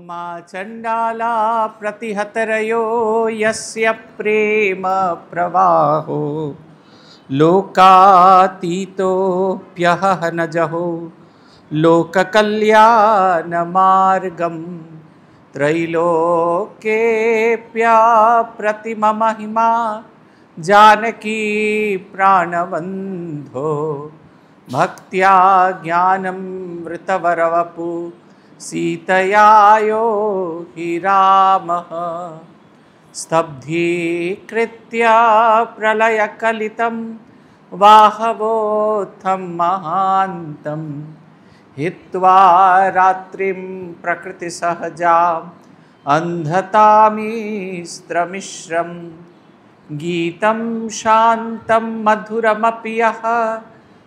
मा चण्डाला प्रतिहतरयो यस्य प्रेम प्रवाहो लोकातीतोऽप्यहनजहो लोककल्याणमार्गं त्रैलोक्येऽप्यप्रतिममहिमा जानकी प्राणबन्धो भक्त्या ज्ञानमृतवरवपु सीतया यो हि रामः स्तब्धीकृत्य प्रलयकलितं वाहवोत्थं महान्तं हित्वा रात्रिं प्रकृतिसहजाम् अन्धतामिस्त्रमिश्रं गीतं शान्तं मधुरमपि यः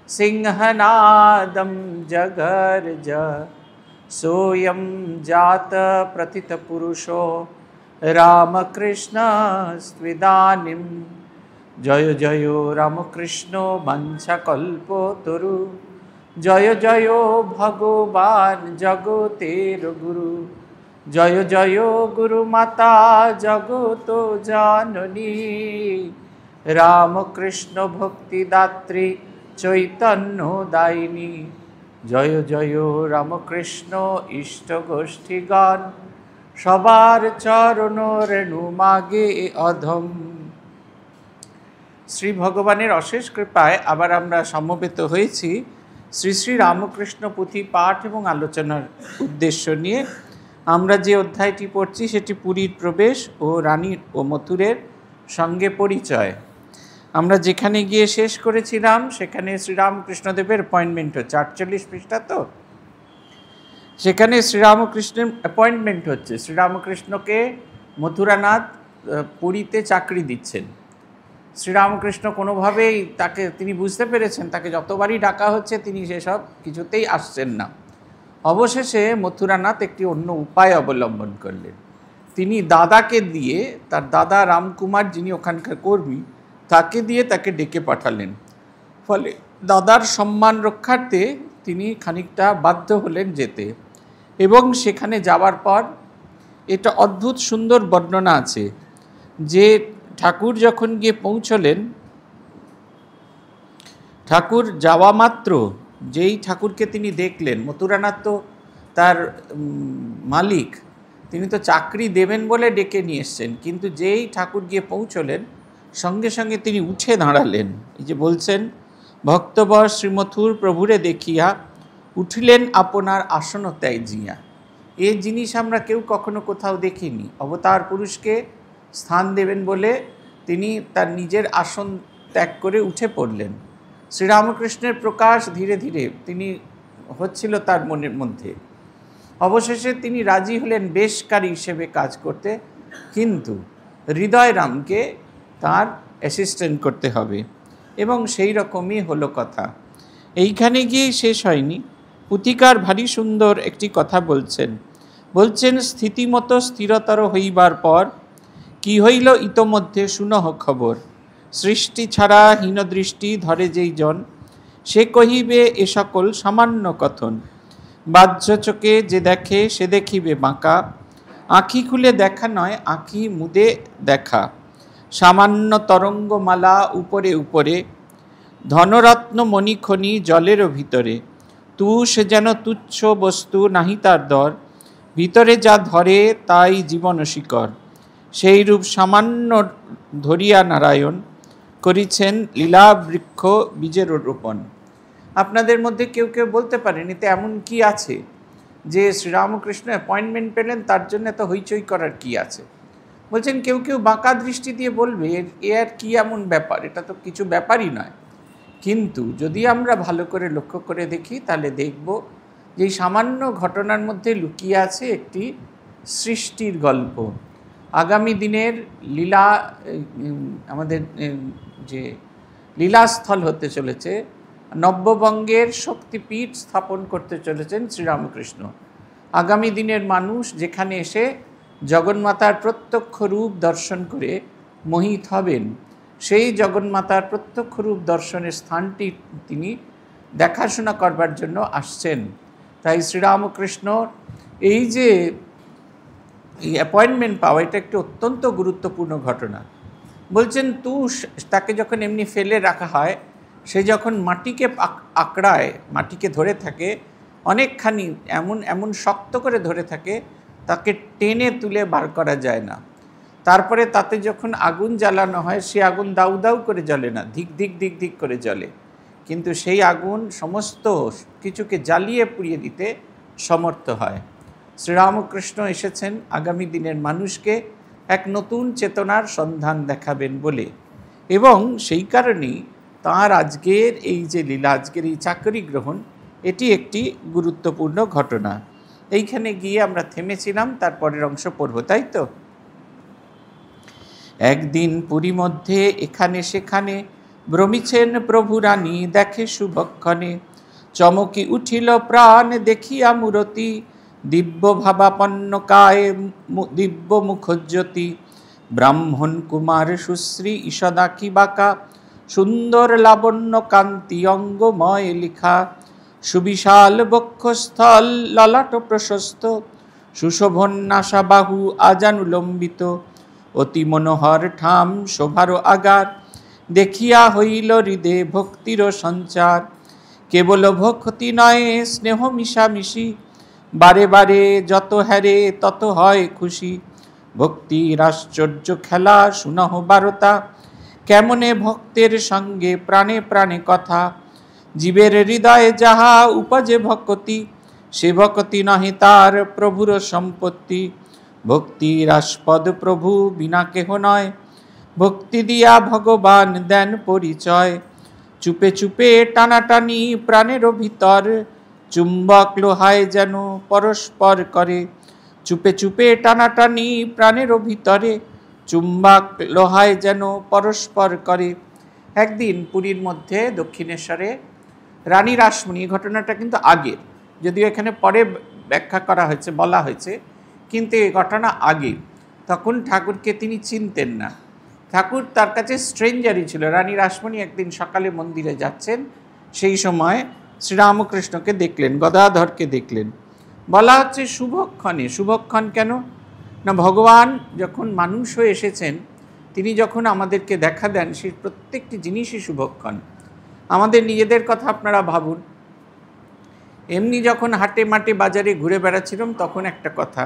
सिंहनादं जगर्ज सोऽयं जातप्रथितपुरुषो रामकृष्णस्त्विदानीं जय जयो रामकृष्णो वंशकल्पतरु जय जयो भगवान् जगतेर गुरु जय जयो गुरुमाता जगतो जाननी रामकृष्ण भक्तिदात्री चैतन्यदायिनी जय जय रामकृष्ण इष्टगोष्ठीगान सबार चरण रेणु मागे अधम। श्री भगवानेर अशेष कृपाय आबार आमरा समवेत हয়েছি श्री श्री रामकृष्ण पुथी पाठ एवं आलोचनार उद्देश्य निये। आमरा जे अध्यायटी पढ़ছি सेटी पुरीर प्रवेश ओ रानी ओ मथुरेर संगे परिचय। আমরা যেখানে গিয়ে শেষ করেছিলাম সেখানে শ্রীরামকৃষ্ণদেবের অ্যাপয়েন্টমেন্ট হচ্ছে 48 পৃষ্ঠা। তো সেখানে শ্রীরামকৃষ্ণের অ্যাপয়েন্টমেন্ট হচ্ছে, শ্রীরামকৃষ্ণকে মথুরানাথ পুরীতে চাকরি দিচ্ছেন। শ্রীরামকৃষ্ণ কোনোভাবেই তাকে তিনি বুঝতে পেরেছেন তাকে যতবারই ডাকা হচ্ছে তিনি সেসব কিছুতেই আসছেন না। অবশেষে মথুরানাথ একটি অন্য উপায় অবলম্বন করলেন। তিনি দাদাকে দিয়ে, তার দাদা রামকুমার যিনি ওখানকার কর্মী, তাকে দিয়ে তাকে ডেকে পাঠালেন। ফলে দাদার সম্মান রক্ষার্থে তিনি খানিকটা বাধ্য হলেন যেতে। এবং সেখানে যাওয়ার পর এটা অদ্ভুত সুন্দর বর্ণনা আছে যে ঠাকুর যখন গিয়ে পৌঁছলেন, ঠাকুর যাওয়া মাত্র যেই ঠাকুরকে তিনি দেখলেন, মথুরানাথ তো তার মালিক, তিনি তো চাকরি দেবেন বলে ডেকে নিয়ে এসছেন, কিন্তু যেই ঠাকুর গিয়ে পৌঁছলেন সঙ্গে সঙ্গে তিনি উঠে দাঁড়ালেন। এই যে বলছেন, ভক্তবর শ্রীমথুর প্রভুরে দেখিয়া উঠিলেন আপনার আসন ত্যাজিয়া। এই জিনিস আমরা কেউ কখনো কোথাও দেখিনি। অবতার পুরুষকে স্থান দেবেন বলে তিনি তার নিজের আসন ত্যাগ করে উঠে পড়লেন। শ্রীরামকৃষ্ণের প্রকাশ ধীরে ধীরে তিনি হচ্ছিল তার মনের মধ্যে। অবশেষে তিনি রাজি হলেন বেশকারী হিসেবে কাজ করতে, কিন্তু হৃদয়রামকে তার অ্যাসিস্ট্যান্ট করতে হবে। এবং সেই রকমই হলো কথা। এইখানে গিয়েই শেষ হয়নি। পুথিকার ভারী সুন্দর একটি কথা বলছেন স্থিতিমতো স্থিরতর হইবার পর কি হইল ইতোমধ্যে শুনহ খবর। সৃষ্টি ছাড়া হীনদৃষ্টি ধরে যেই জন, সে কহিবে এ সকল সামান্য কথন। বাহ্য চোখে যে দেখে সে দেখিবে বাঁকা, আঁখি খুলে দেখা নয় আঁখি মুদে দেখা। সামান্য তরঙ্গমালা উপরে উপরে, ধনরত্ন মণিখনি জলেরও ভিতরে। সে যেন তুচ্ছ বস্তু নাহি তার দর, ভিতরে যা ধরে তাই জীবন শিকর। সেই রূপ সামান্য ধরিয়া নারায়ণ, করিছেন লীলাবৃক্ষ বীজের রোপণ। আপনাদের মধ্যে কেউ কেউ বলতে পারেন এতে এমন কি আছে যে শ্রীরামকৃষ্ণ অ্যাপয়েন্টমেন্ট পেলেন তার জন্য এত হইচই করার কি আছে। বলছেন কেউ কেউ বাঁকা দৃষ্টি দিয়ে বলবে এ আর কি এমন ব্যাপার, এটা তো কিছু ব্যাপারই নয়। কিন্তু যদি আমরা ভালো করে লক্ষ্য করে দেখি তাহলে দেখব যে এই সামান্য ঘটনার মধ্যে লুকিয়ে আছে একটি সৃষ্টির গল্প। আগামী দিনের লীলা, আমাদের যে লীলাস্থল হতে চলেছে, নব্যবঙ্গের শক্তিপীঠ স্থাপন করতে চলেছেন শ্রীরামকৃষ্ণ। আগামী দিনের মানুষ যেখানে এসে জগন্মাতার প্রত্যক্ষ রূপ দর্শন করে মোহিত হবেন, সেই জগন্মাতার প্রত্যক্ষ রূপ দর্শনের স্থানটি তিনি দেখাশোনা করবার জন্য আসছেন। তাই শ্রীরামকৃষ্ণ এই যে এই অ্যাপয়েন্টমেন্ট পাওয়া এটা একটি অত্যন্ত গুরুত্বপূর্ণ ঘটনা। বলছেন তাকে যখন এমনি ফেলে রাখা হয়, সে যখন মাটিকে আঁকড়ায়, মাটিকে ধরে থাকে অনেকখানি, এমন শক্ত করে ধরে থাকে, তাকে টেনে তুলে বার করা যায় না। তারপরে তাতে যখন আগুন জ্বালানো হয়, সে আগুন দাউ দাউ করে জ্বলে না, ধিক ধিক ধিক ধিক করে জ্বলে, কিন্তু সেই আগুন সমস্ত কিছুকে জ্বালিয়ে পুড়িয়ে দিতে সমর্থ হয়। শ্রীরামকৃষ্ণ এসেছেন আগামী দিনের মানুষকে এক নতুন চেতনার সন্ধান দেখাবেন বলে, এবং সেই কারণেই তাঁর আজকের এই যে লীলা, আজকের এই চাকরি গ্রহণ, এটি একটি গুরুত্বপূর্ণ ঘটনা। এইখানে গিয়ে আমরা থেমেছিলাম, তারপরের অংশ পড়ব, তাই তো? একদিন পুরী মধ্যে এখানে সেখানে ভ্রমিছেন প্রভু রানী, দেখে শুভক্ষণে চমকি উঠিল প্রাণ দেখিয়া মূরতি, দিব্য ভাবাপন্ন কায়ে দিব্য মুখজ্যোতি, ব্রাহ্মণ কুমার সুশ্রী ঈষদাকি বাঁকা, সুন্দর লাবণ্য কান্তি অঙ্গময় লিখা, সুবিশাল বক্ষস্থল ললাট প্রশস্ত, সুশোভন নাসা বাহু আজানুলম্বিত, অতি মনোহর ঠাম শোভার আগার, দেখিয়া হইল হৃদে ভক্তির সঞ্চার, কেবল ভক্তি নয় স্নেহ মিশামিশি, বারে বারে যত হ্যারে তত হয় খুশি, ভক্তির আশ্চর্য খেলা শুনহ বারতা, কেমনে ভক্তের সঙ্গে প্রাণে প্রাণে কথা, জীবের হৃদয়ে যাহা উপজে ভক্তি, সে ভক্তি নহে তার প্রভুর সম্পত্তি, ভক্তির আস্পদ প্রভু বিনা কেহ নয়, ভক্তি দিয়া ভগবান দেন পরিচয়, চুপে চুপে টানাটানি প্রাণের ভিতর, চুম্বক লোহায় যেন পরস্পর করে, চুপে চুপে টানাটানি প্রাণের ভিতরে, চুম্বক লোহায় যেন পরস্পর করে। একদিন পুরীর মধ্যে দক্ষিণেশ্বরে রানী রাসমণি, ঘটনাটা কিন্তু আগের, যদিও এখানে পরে ব্যাখ্যা করা হয়েছে, বলা হয়েছে, কিন্তু এই ঘটনা আগে। তখন ঠাকুরকে তিনি চিনতেন না, ঠাকুর তার কাছে স্ট্রেঞ্জারই ছিল। রানী রাসমণি একদিন সকালে মন্দিরে যাচ্ছেন, সেই সময় শ্রীরামকৃষ্ণকে দেখলেন, গদাধরকে দেখলেন। বলা হচ্ছে শুভক্ষণে। শুভক্ষণ কেন না, ভগবান যখন মানুষ হয়ে এসেছেন, তিনি যখন আমাদেরকে দেখা দেন, সেই প্রত্যেকটি জিনিসই শুভক্ষণ। আমাদের নিজেদের কথা আপনারা ভাবুন, এমনি যখন হাটে মাঠে বাজারে ঘুরে বেড়াচ্ছিলাম তখন একটা কথা,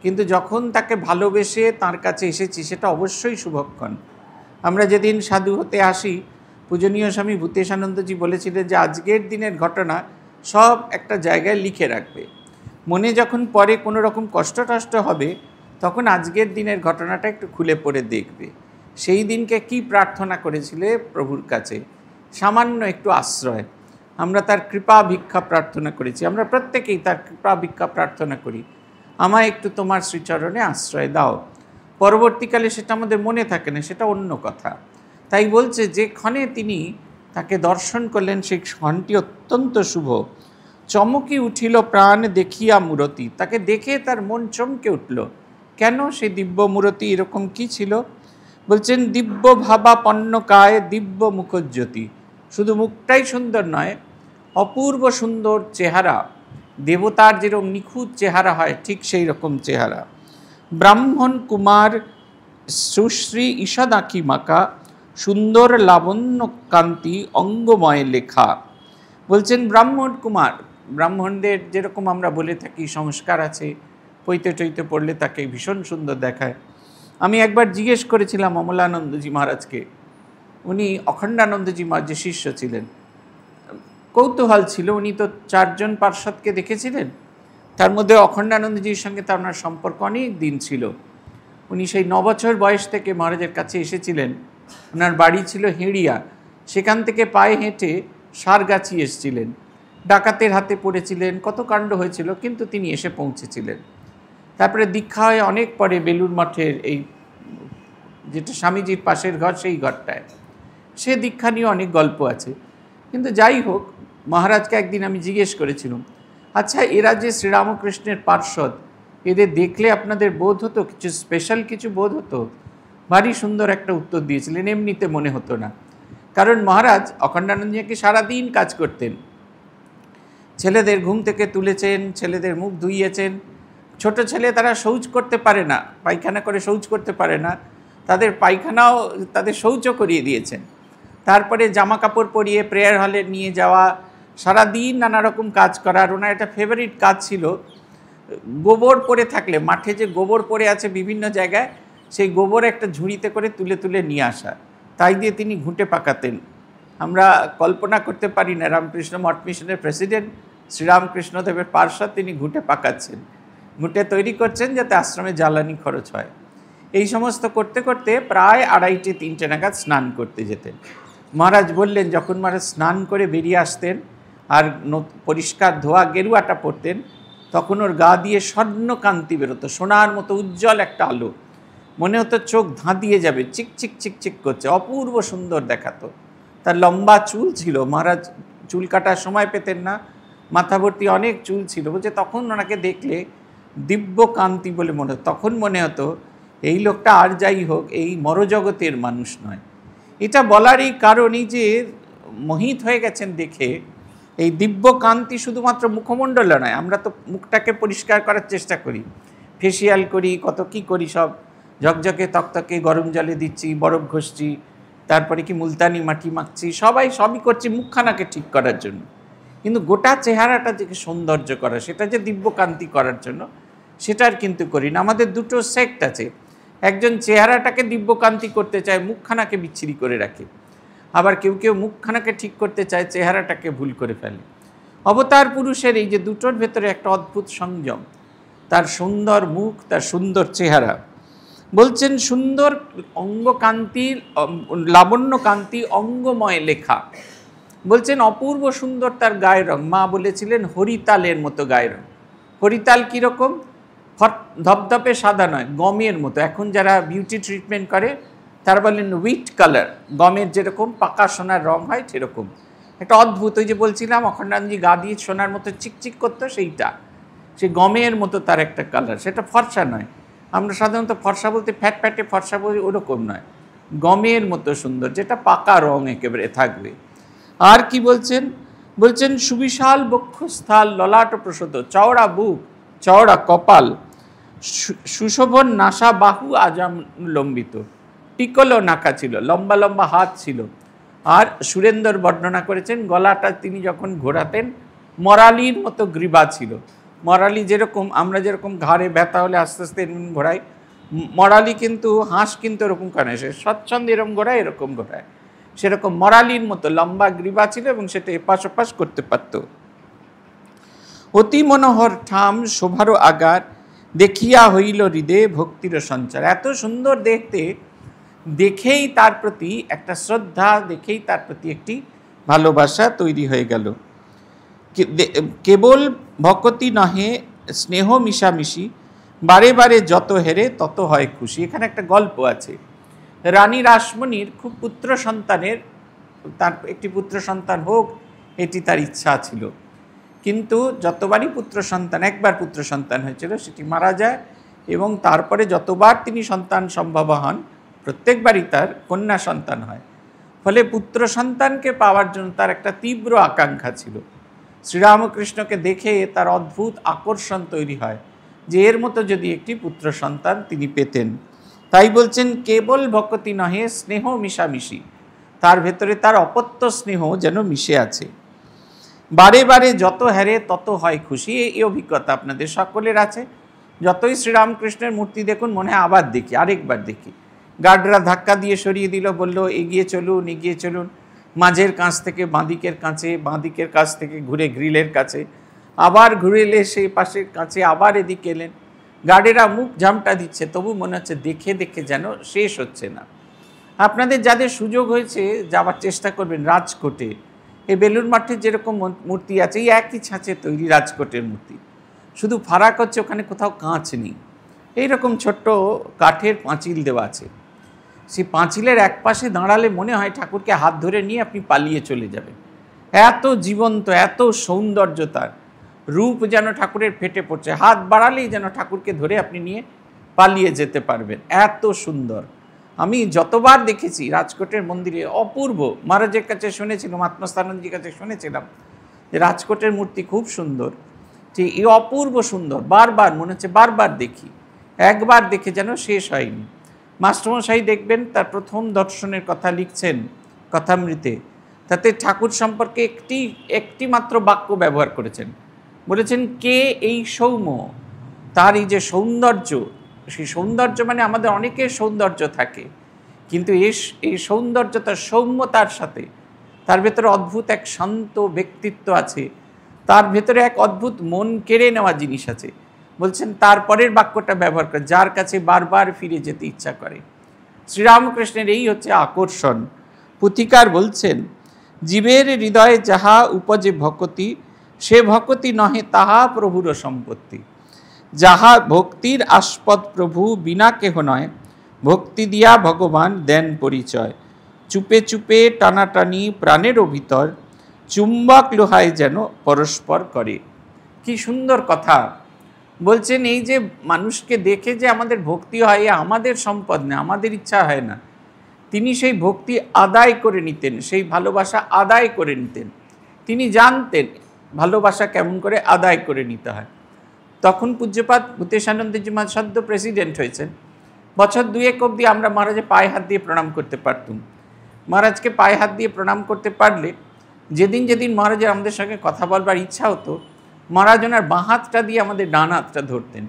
কিন্তু যখন তাকে ভালোবেসে তার কাছে এসেছি, সেটা অবশ্যই শুভক্ষণ। আমরা যেদিন সাধু হতে আসি, পূজনীয় স্বামী ভূতেশানন্দজি বলেছিলেন যে আজকের দিনের ঘটনা সব একটা জায়গায় লিখে রাখবে, মনে যখন পরে কোনো রকম কষ্ট টষ্ট হবে, তখন আজকের দিনের ঘটনাটা একটু খুলে পড়ে দেখবে। সেই দিনকে কি প্রার্থনা করেছিলে প্রভুর কাছে? সামান্য একটু আশ্রয়। আমরা তার কৃপা ভিক্ষা প্রার্থনা করেছি, আমরা প্রত্যেকেই তার কৃপা ভিক্ষা প্রার্থনা করি, আমায় একটু তোমার শ্রীচরণে আশ্রয় দাও। পরবর্তীকালে সেটা আমাদের মনে থাকে না, সেটা অন্য কথা। তাই বলছে যে ক্ষণে তিনি তাকে দর্শন করলেন, সেই ক্ষণটি অত্যন্ত শুভ। চমকি উঠিল প্রাণ দেখিয়া মূরতি, তাকে দেখে তার মন চমকে উঠল। কেন? সেই দিব্য মূরতি এরকম কি ছিল? বলছেন দিব্য ভাবাপন্ন কায়ে দিব্য মুখজ্যোতি। শুধু মুখটাই সুন্দর নয়, অপূর্ব সুন্দর চেহারা, দেবতার যেরকম নিখুঁত চেহারা হয় ঠিক সেই রকম চেহারা। ব্রাহ্মণ কুমার সুশ্রী ঈষদাকি মাকা, সুন্দর লাবণ্য কান্তি অঙ্গময় লেখা। বলছেন ব্রাহ্মণ কুমার, ব্রাহ্মণদের যেরকম আমরা বলে থাকি সংস্কার আছে, পৈতে টৈতে পড়লে তাকে ভীষণ সুন্দর দেখায়। আমি একবার জিজ্ঞেস করেছিলাম অমলানন্দজি মহারাজকে, উনি অখণ্ডানন্দজি মহারাজের শিষ্য ছিলেন, কৌতূহল ছিল, উনি তো 4 জন পার্ষদকে দেখেছিলেন, তার মধ্যে অখণ্ডানন্দজির সঙ্গে তার ওনার সম্পর্ক অনেক দিন ছিল। উনি সেই 9 বছর বয়স থেকে মহারাজের কাছে এসেছিলেন, ওনার বাড়ি ছিল হেঁড়িয়া, সেখান থেকে পায়ে হেঁটে সারগাছি এসেছিলেন, ডাকাতের হাতে পড়েছিলেন, কত কাণ্ড হয়েছিল, কিন্তু তিনি এসে পৌঁছেছিলেন। তারপরে দীক্ষা হয় অনেক পরে বেলুর মঠের এই যেটা স্বামীজির পাশের ঘর, সেই ঘরটায়, সে দীক্ষা নিয়ে অনেক গল্প আছে। কিন্তু যাই হোক, মহারাজকে একদিন আমি জিজ্ঞেস করেছিলাম, আচ্ছা এরা যে শ্রীরামকৃষ্ণের পার্ষদ, এদের দেখলে আপনাদের বোধ হতো কিছু স্পেশাল কিছু বোধ হতো? ভারী সুন্দর একটা উত্তর দিয়েছিলেন, এমনিতে মনে হতো না। কারণ মহারাজ অখণ্ডানন্দজিকে সারাদিন কাজ করতেন, ছেলেদের ঘুম থেকে তুলেছেন, ছেলেদের মুখ ধুইয়েছেন, ছোট ছেলে তারা শৌচ করতে পারে না, পায়খানা করে শৌচ করতে পারে না, তাদের পায়খানাও তাদের শৌচও করিয়ে দিয়েছেন। তারপরে জামা কাপড় পরিয়ে প্রেয়ার হলে নিয়ে যাওয়া, সারাদিন নানা রকম কাজ করার ওনার একটা ফেভারিট কাজ ছিল। গোবর পড়ে থাকলে, মাঠে যে গোবর পড়ে আছে বিভিন্ন জায়গায়, সেই গোবর একটা ঝুড়িতে করে তুলে তুলে নিয়ে আসা, তাই দিয়ে তিনি ঘুঁটে পাকাতেন। আমরা কল্পনা করতে পারি না, রামকৃষ্ণ মঠ মিশনের প্রেসিডেন্ট শ্রীরামকৃষ্ণদেবের পার্ষদ, তিনি ঘুঁটে পাকাচ্ছেন, ঘুঁটে তৈরি করছেন যাতে আশ্রমে জ্বালানি খরচ হয়। এই সমস্ত করতে করতে প্রায় 2:30-3টে নাগাদ স্নান করতে যেতেন। মহারাজ বললেন, যখন মহারাজ স্নান করে বেরিয়ে আসতেন আর পরিষ্কার ধোয়া গেরুয়াটা পরতেন, তখন ওর গা দিয়ে স্বর্ণকান্তি বেরোতো, সোনার মতো উজ্জ্বল একটা আলো, মনে হতো চোখ ধাঁধিয়ে যাবে, চিকচিক চিকচিক করছে, অপূর্ব সুন্দর দেখাতো। তার লম্বা চুল ছিল, মহারাজ চুল কাটার সময় পেতেন না, মাথা ভর্তি অনেক চুল ছিল। বলছে তখন ওনাকে দেখলে দিব্য কান্তি বলে মনে হতো। তখন মনে হতো এই লোকটা আর যাই হোক, এই মরজগতের মানুষ নয়। এটা বলার এই কারণই যে মোহিত হয়ে গেছেন দেখে। এই দিব্য কান্তি শুধুমাত্র মুখমণ্ডলে নয়, আমরা তো মুখটাকে পরিষ্কার করার চেষ্টা করি, ফেসিয়াল করি, কত কি করি, সব ঝকঝকে তকতকে গরম জলে দিচ্ছি, বরফ ঘষছি, তারপরে কি মুলতানি মাটি মাখছি, সবই করছি মুখখানাকে ঠিক করার জন্য। কিন্তু গোটা চেহারাটা যে সৌন্দর্য করা, সেটা যে দিব্যকান্তি করার জন্য, সেটার কিন্তু করি না। আমাদের দুটো সেক্ট আছে, একজন চেহারাটাকে দিব্যকান্তি করতে চায়, মুখখানাকে বিচ্ছিরি করে রাখে। আবার কেউ কেউ মুখখানাকে ঠিক করতে চায়, চেহারাটাকে ভুল করে ফেলে। অবতার পুরুষের এই যে দুটোর ভেতরে একটা অদ্ভুত সংযম, তার সুন্দর মুখ, তার সুন্দর চেহারা। বলছেন সুন্দর অঙ্গকান্তি, লাবণ্যকান্তি অঙ্গময় লেখা। বলছেন অপূর্ব সুন্দর তার গায়ের রং। মা বলেছিলেন হরিতালের মতো গায়ের রং। হরিতাল কীরকম? ধপধপে সাদা নয়, গমের মতো। এখন যারা বিউটি ট্রিটমেন্ট করে তারা বলেন উইট কালার, গমের যেরকম পাকা সোনার রং হয় সেরকম। একটা অদ্ভুত, ওই যে বলছিলাম অখণ্ডানন্দজি গা দিয়ে সোনার মতো চিকচিক করতো, সেইটা, সে গমের মতো তার একটা কালার। সেটা ফর্সা নয়, আমরা সাধারণত ফর্সা বলতে ফ্যাট ফ্যাটে ফর্সা বলি, ওরকম নয়, গমের মতো সুন্দর, যেটা পাকা রং একেবারে থাকবে। আর কি বলছেন? বলছেন সুবিশাল বক্ষস্থল, ললাট প্রসূত, চওড়া বুক, চওড়া কপাল, সুশোভন নাসা, বাহু আজাম লম্বিত, টিকলো নাকা ছিল, লম্বা লম্বা হাত ছিল। আর সুরেন্দর বর্ণনা করেছেন গলাটা তিনি যখন ঘোরাতেন মরালির মতো গ্রীবা ছিল। মরালি যেরকম আমরা যেরকম ঘাড়ে ব্যথা হলে আস্তে আস্তে এরকম ঘোরাই, মরালি কিন্তু হাঁস কিন্তু এরকম করে, সে স্বচ্ছন্দে এরকম ঘোরায়, এরকম ঘোরায়, সেরকম মরালির মতো লম্বা গ্রীবা ছিল এবং সেটা এপাশ ওপাশ করতে পারত। অতি মনোহর ঠাম শোভারও আগার, দেখিয়া হইল হৃদয়ে ভক্তির সঞ্চার। এত সুন্দর দেখতে, দেখেই তার প্রতি একটা শ্রদ্ধা, দেখেই তার প্রতি একটি ভালোবাসা তৈরি হয়ে গেল। কেবল ভকতি নহে স্নেহ মিশামিশি, বারে বারে যত হেরে তত হয় খুশি। এখানে একটা গল্প আছে। রানী রাসমণির খুব পুত্র সন্তানের, তার একটি পুত্র সন্তান হোক এটি তার ইচ্ছা ছিল, কিন্তু যতবারই পুত্র সন্তান, একবার পুত্র সন্তান হয়েছিল, সেটি মারা যায়, এবং তারপরে যতবার তিনি সন্তান সম্ভব হন প্রত্যেকবারই তার কন্যা সন্তান হয়। ফলে পুত্র সন্তানকে পাওয়ার জন্য তার একটা তীব্র আকাঙ্ক্ষা ছিল। শ্রীরামকৃষ্ণকে দেখে তার অদ্ভুত আকর্ষণ তৈরি হয় যে এর মতো যদি একটি পুত্র সন্তান তিনি পেতেন। তাই বলছেন কেবল ভকতি নহে স্নেহ মিশামিশি, তার ভেতরে তার অপত্য স্নেহ যেন মিশে আছে। বারে বারে যত হারে তত হয় খুশি, এই অভিজ্ঞতা আপনাদের সকলের আছে। যতই শ্রীরামকৃষ্ণের মূর্তি দেখুন মনে হয় আবার দেখি, আরেকবার দেখি। গার্ডরা ধাক্কা দিয়ে সরিয়ে দিল, বলল এগিয়ে চলুন, এগিয়ে চলুন। মাঝের কাছ থেকে বাঁদিকের কাছে, বাঁদিকের কাছ থেকে ঘুরে গ্রিলের কাছে, আবার ঘুরে এলে সেই পাশের কাছে, আবার এদিকে এলেন। গার্ডেরা মুখ ঝামটা দিচ্ছে, তবু মনে হচ্ছে দেখে দেখে যেন শেষ হচ্ছে না। আপনাদের যাদের সুযোগ হয়েছে যাওয়ার চেষ্টা করবেন রাজকোটে। এই বেলুড় মঠের যেরকম মূর্তি আছে, এই একই ছাঁচে তৈরি রাজকোটের মূর্তি, শুধু ফারাক হচ্ছে ওখানে কোথাও কাঁচ নেই। এইরকম ছোট্ট কাঠের পাঁচিল দেওয়া আছে। সেই পাঁচিলের এক পাশে দাঁড়ালে মনে হয় ঠাকুরকে হাত ধরে নিয়ে আপনি পালিয়ে চলে যাবেন। এত জীবন্ত, এত সৌন্দর্য, তার রূপ যেন ঠাকুরের ফেটে পড়ছে। হাত বাড়ালেই যেন ঠাকুরকে ধরে আপনি নিয়ে পালিয়ে যেতে পারবেন, এত সুন্দর। আমি যতবার দেখেছি রাজকোটের মন্দিরে, অপূর্ব। মহারাজের কাছে শুনেছিলাম, আত্মস্থানন্দজির কাছে শুনেছিলাম যে রাজকোটের মূর্তি খুব সুন্দর। যে এই অপূর্ব সুন্দর, বারবার মনে হচ্ছে বারবার দেখি, একবার দেখে যেন শেষ হয়নি। মাস্টারমশাই দেখবেন তার প্রথম দর্শনের কথা লিখছেন কথামৃতে, তাতে ঠাকুর সম্পর্কে একটি মাত্র বাক্য ব্যবহার করেছেন, বলেছেন কে এই সৌম্য। তার এই যে সৌন্দর্য, সেই সৌন্দর্য মানে আমাদের অনেকের সৌন্দর্য থাকে, কিন্তু এই সৌন্দর্যতা সৌম্যতার সাথে তার ভেতরে অদ্ভুত এক শান্ত ব্যক্তিত্ব আছে, তার ভেতরে এক অদ্ভুত মন কেড়ে নেওয়া জিনিস আছে। বলছেন তারপরের বাক্যটা ব্যবহার করে, যার কাছে বারবার ফিরে যেতে ইচ্ছা করে। শ্রীরামকৃষ্ণের এই হচ্ছে আকর্ষণ। পুথিকার বলছেন, জীবের হৃদয়ে যাহা উপজে ভকতি, সে ভকতি নহে তাহা প্রভুর সম্পত্তি। যাহা ভক্তির আস্পদ প্রভু বিনা কেহ নয়, ভক্তি দিয়া ভগবান দেন পরিচয়। চুপে চুপে টানাটানি প্রাণেরও ভিতর, চুম্বক লোহায় যেন পরস্পর করে। কি সুন্দর কথা বলছেন। এই যে মানুষকে দেখে যে আমাদের ভক্তি হয়, আমাদের সম্পদ না, আমাদের ইচ্ছা হয় না, তিনি সেই ভক্তি আদায় করে নিতেন, সেই ভালোবাসা আদায় করে নিতেন। তিনি জানতেন ভালোবাসা কেমন করে আদায় করে নিতে হয়। তখন পূজ্যপাদ ভূতেশানন্দজি মহারাজ সদ্য প্রেসিডেন্ট হয়েছেন, বছর 2-1 অবধি আমরা মহারাজের পায়ে হাত দিয়ে প্রণাম করতে পারতুম। মহারাজকে পায়ে হাত দিয়ে প্রণাম করতে পারলে যেদিন যেদিন মহারাজের আমাদের সঙ্গে কথা বলবার ইচ্ছা হতো, মহারাজ ওনার বাঁ হাতটা দিয়ে আমাদের ডান হাতটা ধরতেন।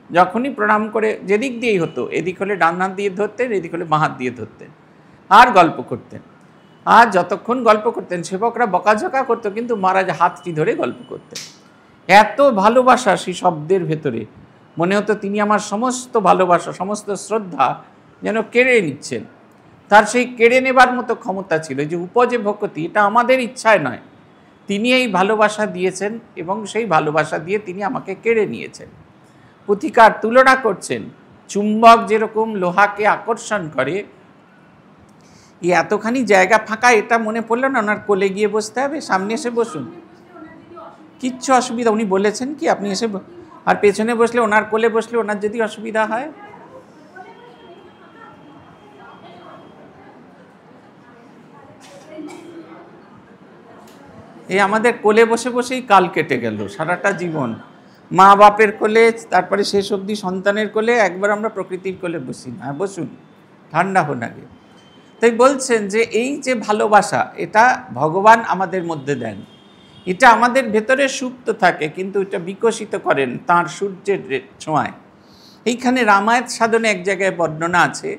যখনই প্রণাম করে যেদিক দিয়েই হতো, এদিক হলে ডান হাত দিয়ে ধরতেন, এদিক হলে বাঁ হাত দিয়ে ধরতেন, আর গল্প করতেন। আর যতক্ষণ গল্প করতেন সেবকরা বকাঝকা করতো, কিন্তু মহারাজ হাতটি ধরে গল্প করতেন। এত ভালোবাসা সেই শব্দের ভেতরে, মনে হতো তিনি আমার সমস্ত ভালোবাসা, সমস্ত শ্রদ্ধা যেন কেড়ে নিচ্ছেন। তার সেই কেড়ে নেবার মতো ক্ষমতা ছিল, যে উপজে ভক্তি, এটা আমাদের ইচ্ছায় নয়, তিনি এই ভালোবাসা দিয়েছেন এবং সেই ভালোবাসা দিয়ে তিনি আমাকে কেড়ে নিয়েছেন। পুথিকার তুলনা করছেন, চুম্বক যেরকম লোহাকে আকর্ষণ করে, এই এতখানি জায়গা ফাঁকা, এটা মনে পড়লো না ওনার কোলে গিয়ে বসতে হবে, সামনে এসে বসুন, কিচ্ছু অসুবিধা, উনি বলেছেন কি আপনি এসে, আর পেছনে বসলে, ওনার কোলে বসলে ওনার যদি অসুবিধা হয়, এই আমাদের কোলে বসে বসেই কাল কেটে গেল, সারাটা জীবন মা বাপের কোলে, তারপরে শেষ অবধি সন্তানের কোলে, একবার আমরা প্রকৃতির কোলে বসি না। বসুন, ঠান্ডা হন আগে। তাই বলছেন যে এই যে ভালোবাসা, এটা ভগবান আমাদের মধ্যে দেন, এটা আমাদের ভেতরে সুপ্ত থাকে, কিন্তু এটা বিকশিত করেন তাঁর সূর্যের ছোঁয়ায়। এইখানে রামায়ণ সাধনে এক জায়গায় বর্ণনা আছে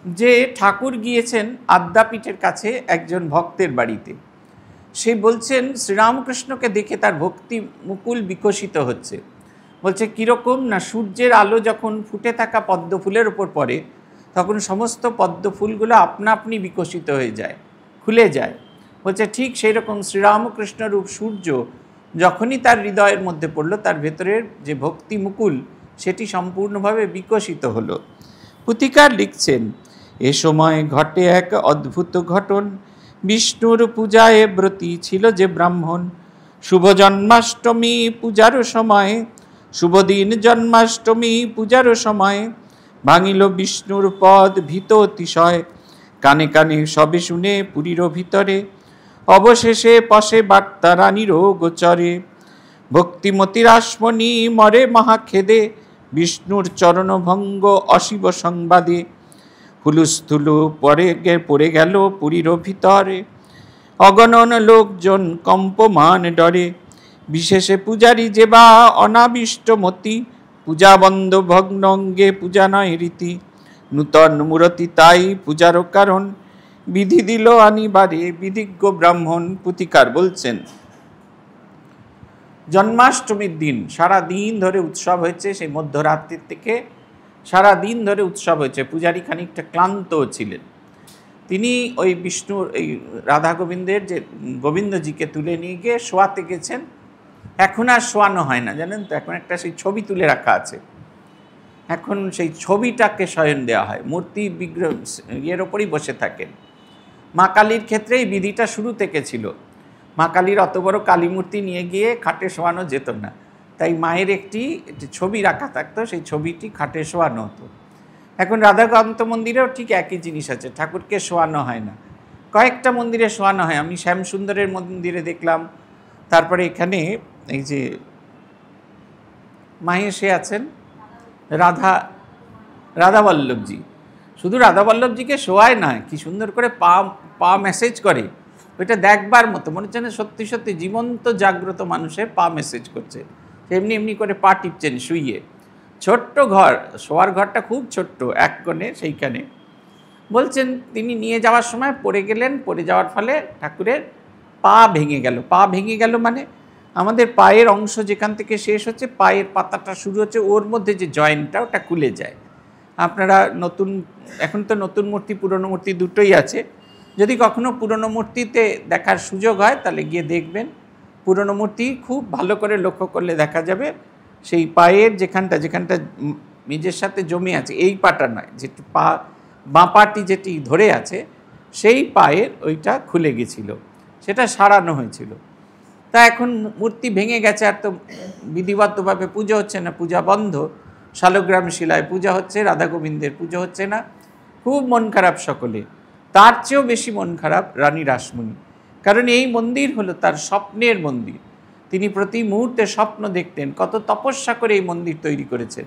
যে ঠাকুর গিয়েছেন আদ্যাপীঠের কাছে একজন ভক্তের বাড়িতে। সে বলছেন শ্রীরামকৃষ্ণকে দেখে তার ভক্তি মুকুল বিকশিত হচ্ছে। বলছে কীরকম না, সূর্যের আলো যখন ফুটে থাকা পদ্ম ফুলের ওপর পড়ে, তখন সমস্ত পদ্ম ফুলগুলো আপনা আপনি বিকশিত হয়ে যায়, খুলে যায়। বলছে ঠিক সেই রকম শ্রীরামকৃষ্ণ রূপ সূর্য যখনই তার হৃদয়ের মধ্যে পড়ল, তার ভেতরের যে ভক্তি মুকুল সেটি সম্পূর্ণভাবে বিকশিত হলো। পুথিকার লিখছেন, এ সময় ঘটে এক অদ্ভুত ঘটন, বিষ্ণুর পূজায় ব্রতী ছিল যে ব্রাহ্মণ। শুভ জন্মাষ্টমী পূজার সময়, শুভদিন জন্মাষ্টমী পূজার সময়, ভাঙিল বিষ্ণুর পদ ভীত অতিশয়, কানে কানে সবে শুনে পুরীর ভিতরে, অবশেষে পশে বার্তা রানীর গোচরে। ভক্তিমতির আসমণি মরে মহাখেদে, বিষ্ণুর চরণভঙ্গ অশিব সংবাদে। হুলুস্থুলু পড়ে গেল পুরীর ভিতরে, অগণন লোকজন কম্পমান ডরে। বিশেষে পূজারী যে বা অনাবিষ্টমতি, পূজা বন্ধ ভগ্ন অঙ্গে পূজা নয় রীতি। নূতন মূরতি তাই পূজারও কারণ, বিধি দিল আনিবারে বিধিজ্ঞ ব্রাহ্মণ। পুথিকার বলছেন, জন্মাষ্টমীর দিন সারা দিন ধরে উৎসব হয়েছে, সেই মধ্যরাত্রির থেকে সারা দিন ধরে উৎসব হয়েছে। পূজারী খানিকটা ক্লান্ত ছিলেন। তিনি ওই বিষ্ণুর এই রাধা গোবিন্দের যে গোবিন্দজিকে তুলে নিয়ে গিয়ে শোয়াতে গেছেন। এখন আর শোয়ানো হয় না, জানেন তো, এখন একটা সেই ছবি তুলে রাখা আছে, এখন সেই ছবিটাকে শয়ন দেওয়া হয়, মূর্তি বিগ্রহ ইয়ের ওপরই বসে থাকেন। মা কালীর ক্ষেত্রে এই বিধিটা শুরু থেকে ছিল। মা কালীর অত বড় কালী মূর্তি নিয়ে গিয়ে খাটে শোয়ানো যেত না, তাই মায়ের একটি ছবি রাখা থাকতো, সেই ছবিটি খাটে শোয়ানো হতো। এখন রাধাকান্ত মন্দিরেও ঠিক একই জিনিস আছে, ঠাকুরকে শোয়ানো হয় না, কয়েকটা মন্দিরে শোয়ানো হয়। আমি শ্যামসুন্দরের মন্দিরে দেখলাম, তারপরে এখানে এই যে মাহেশে আছেন রাধাবল্লভজি। শুধু রাধাবল্লভজিকে শোয়ায় না, কি সুন্দর করে পা মেসেজ করে, ওইটা দেখবার মতো, মনে হচ্ছে না সত্যি সত্যি জীবন্ত জাগ্রত মানুষের পা মেসেজ করছে। এমনি এমনি করে পা টিপছেন শুইয়ে। ছোট্ট ঘর, শোয়ার ঘরটা খুব ছোট্ট, এক কোণে, সেইখানে বলছেন তিনি নিয়ে যাওয়ার সময় পড়ে গেলেন, পড়ে যাওয়ার ফলে ঠাকুরের পা ভেঙে গেল। পা ভেঙে গেল মানে আমাদের পায়ের অংশ যেখান থেকে শেষ হচ্ছে, পায়ের পাতাটা শুরু হচ্ছে, ওর মধ্যে যে জয়েন্টটা ওটা খুলে যায়। আপনারা এখন তো নতুন মূর্তি পুরনো মূর্তি দুটোই আছে, যদি কখনো পুরনো মূর্তিতে দেখার সুযোগ হয় তাহলে গিয়ে দেখবেন। পুরনো মূর্তি খুব ভালো করে লক্ষ্য করলে দেখা যাবে সেই পায়ের যেখানটা মেঝের সাথে জমে আছে, এই পাটা নয়, যেটি বাঁ পাটি যেটি ধরে আছে সেই পায়ের ওইটা খুলে গেছিল, সেটা সারানো হয়েছিল। তা এখন মূর্তি ভেঙে গেছে, আর তো বিধিবদ্ধভাবে পুজো হচ্ছে না, পূজা বন্ধ, শালগ্রাম শিলায় পূজা হচ্ছে, রাধা গোবিন্দের পুজো হচ্ছে না। খুব মন খারাপ সকলে। তার চেয়েও বেশি মন খারাপ রানী রাসমণি, কারণ এই মন্দির হলো তার স্বপ্নের মন্দির। তিনি প্রতি মুহূর্তে স্বপ্ন দেখতেন, কত তপস্যা করে এই মন্দির তৈরি করেছেন।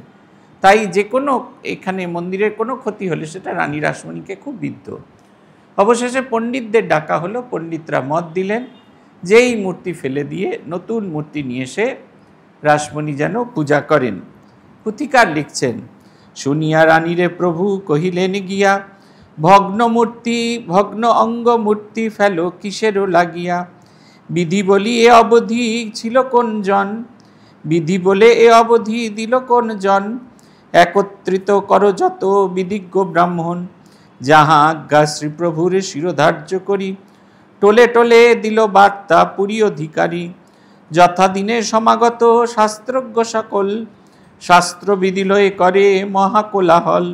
তাই যে কোনো এখানে মন্দিরের কোনো ক্ষতি হলে সেটা রানী রাসমণিকে খুব বিদ্ধ। অবশেষে পণ্ডিতদের ডাকা হলো, পণ্ডিতরা মত দিলেন যে এই মূর্তি ফেলে দিয়ে নতুন মূর্তি নিয়ে এসে রাসমণি যেন পূজা করেন। পুথিকার লিখছেন, শুনিয়া রানীরে প্রভু কহিলেন গিয়া, ভগ্ন মূর্তি ভগ্ন অঙ্গ মূর্তি ফেলো কিসেরও লাগিয়া, বিধি বলি এ অবধি ছিল কোন জন, বিধি বলে এ অবধি দিল কোন জন, একত্রিত করো যত বিধিজ্ঞ ব্রাহ্মণ, যাহা আজ্ঞা শ্রীপ্রভুর শিরোধার্য করি, টোলে টোলে দিল বার্তা পুরী অধিকারী, যথাদিনে সমাগত শাস্ত্রজ্ঞ সকল, শাস্ত্রবিধি লয়ে করে মহাকোলাহল,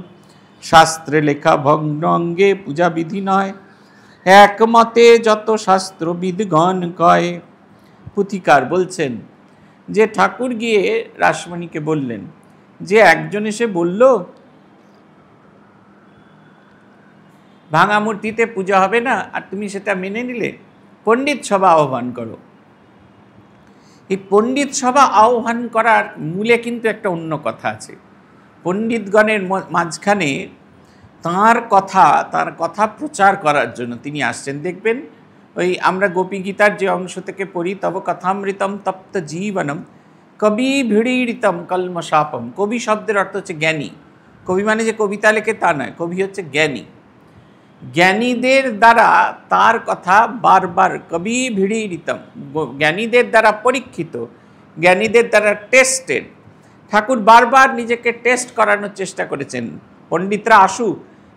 শাস্ত্রে লেখা ভগ্ন অঙ্গে পূজা বিধি নয়, একমতে যত শাস্ত্রবিদগণ কয়। পুথিকার বলছেন যে ঠাকুর গিয়ে রাসমণিকে বললেন যে একজন এসে বলল ভাঙা মূর্তিতে পূজা হবে না, আর তুমি সেটা মেনে নিলে, পণ্ডিত সভা আহ্বান করো। এই পণ্ডিত সভা আহ্বান করার মূলে কিন্তু একটা অন্য কথা আছে। পণ্ডিতগণের মাঝখানে তাঁর কথা প্রচার করার জন্য তিনি আসছেন। দেখবেন ওই আমরা গোপী গীতার যে অংশ থেকে পড়ি, তব কথামৃতম তপ্ত জীবনম কবি ভিড়িতম কলমশাপম। কবি শব্দের অর্থ হচ্ছে জ্ঞানী। কবি মানে যে কবিতা লেখে তা নয়, কবি হচ্ছে জ্ঞানী। জ্ঞানীদের দ্বারা তার কথা বারবার, কবি ভিড়িতম, জ্ঞানীদের দ্বারা পরীক্ষিত, জ্ঞানীদের দ্বারা টেস্টেড। ঠাকুর বারবার নিজেকে টেস্ট করানোর চেষ্টা করেছেন। পণ্ডিতরা আসুক,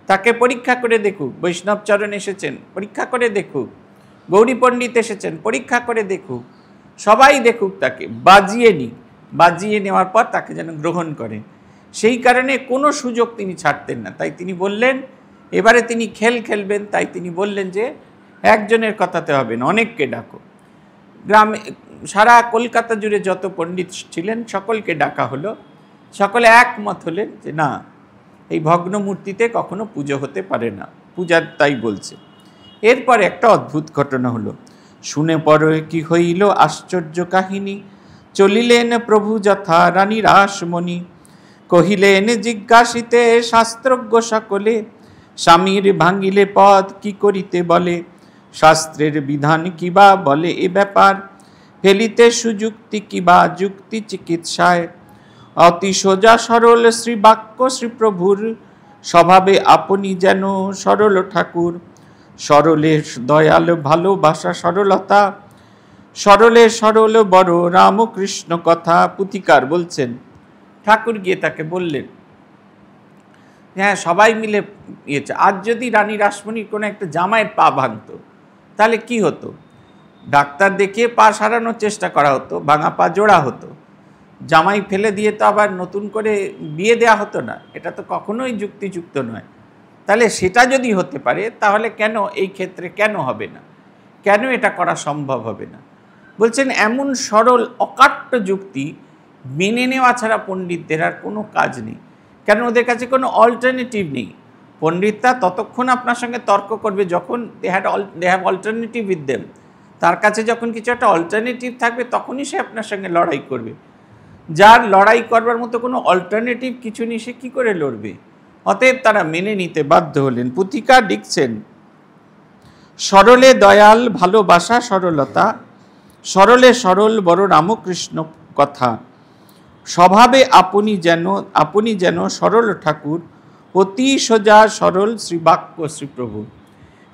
তাকে পরীক্ষা করে দেখুক। বৈষ্ণবচরণ এসেছেন, পরীক্ষা করে দেখুক। গৌরী পণ্ডিত এসেছেন, পরীক্ষা করে দেখুক। সবাই দেখুক, তাকে বাজিয়ে নিক, বাজিয়ে নেওয়ার পর তাকে যেন গ্রহণ করেন। সেই কারণে কোনো সুযোগ তিনি ছাড়তেন না। তাই তিনি বললেন এবারে তিনি খেলবেন। তাই তিনি বললেন যে একজনের কথাতে হবে না, অনেককে ডাকো। গ্রামে সারা কলকাতা জুড়ে যত পণ্ডিত ছিলেন সকলকে ডাকা হলো। সকলে একমত হলেন যে না, এই ভগ্ন মূর্তিতে কখনো পুজো হতে পারে না, পূজার তাই বলছে। এরপর একটা অদ্ভুত ঘটনা হলো। শুনে পরে কি হইল আশ্চর্য কাহিনী, চলিলেন প্রভু যথা রানী রাসমণি, কহিলেন জিজ্ঞাসিতে শাস্ত্রজ্ঞ সকলে, স্বামীর ভাঙিলে পদ কি করিতে বলে, শাস্ত্রের বিধান কিবা বলে এ ব্যাপার, ফেলিতে সুযুক্তি কিবা যুক্তি চিকিৎসায়, অতি সোজা সরল শ্রী বাক্য শ্রীপ্রভুর, স্বভাবে আপনি যেন সরল ঠাকুর, সরলের দয়াল ভালোবাসা সরলতা, সরলে সরল বড় রামকৃষ্ণ কথা। পুথিকার বলছেন ঠাকুর গিয়ে তাকে বললেন, হ্যাঁ সবাই মিলে ইয়েছে। আজ যদি রানী রাসমণির কোনো একটা জামাইয়ের পা ভাঙত তাহলে কি হতো? ডাক্তার দেখিয়ে পা সারানোর চেষ্টা করা হতো, ভাঙা পা জোড়া হতো। জামাই ফেলে দিয়ে তো আবার নতুন করে বিয়ে দেওয়া হতো না, এটা তো কখনোই যুক্তিযুক্ত নয়। তাহলে সেটা যদি হতে পারে তাহলে কেন এই ক্ষেত্রে কেন হবে না, কেন এটা করা সম্ভব হবে না? বলছেন এমন সরল অকাট্য যুক্তি মেনে নেওয়া ছাড়া পণ্ডিতদের আর কোনো কাজ নেই। কেন ওদের কাছে কোনো অল্টারনেটিভ নেই। পণ্ডিতরা ততক্ষণ আপনার সঙ্গে তর্ক করবে যখন they have alternative with them. তার কাছে যখন কিছু একটা অল্টারনেটিভ থাকবে তখনই সে আপনার সঙ্গে লড়াই করবে। যার লড়াই করবার মতো কোনো অল্টারনেটিভ কিছু নেই, সে কী করে লড়বে? অতএব তারা মেনে নিতে বাধ্য হলেন। পুথিকা লিখছেন, সরলে দয়াল ভালোবাসা সরলতা, সরলে সরল বড় রামকৃষ্ণ কথা, স্বভাবে আপনি যেন সরল ঠাকুর, অতি সোজা সরল শ্রীবাক্য শ্রীপ্রভু।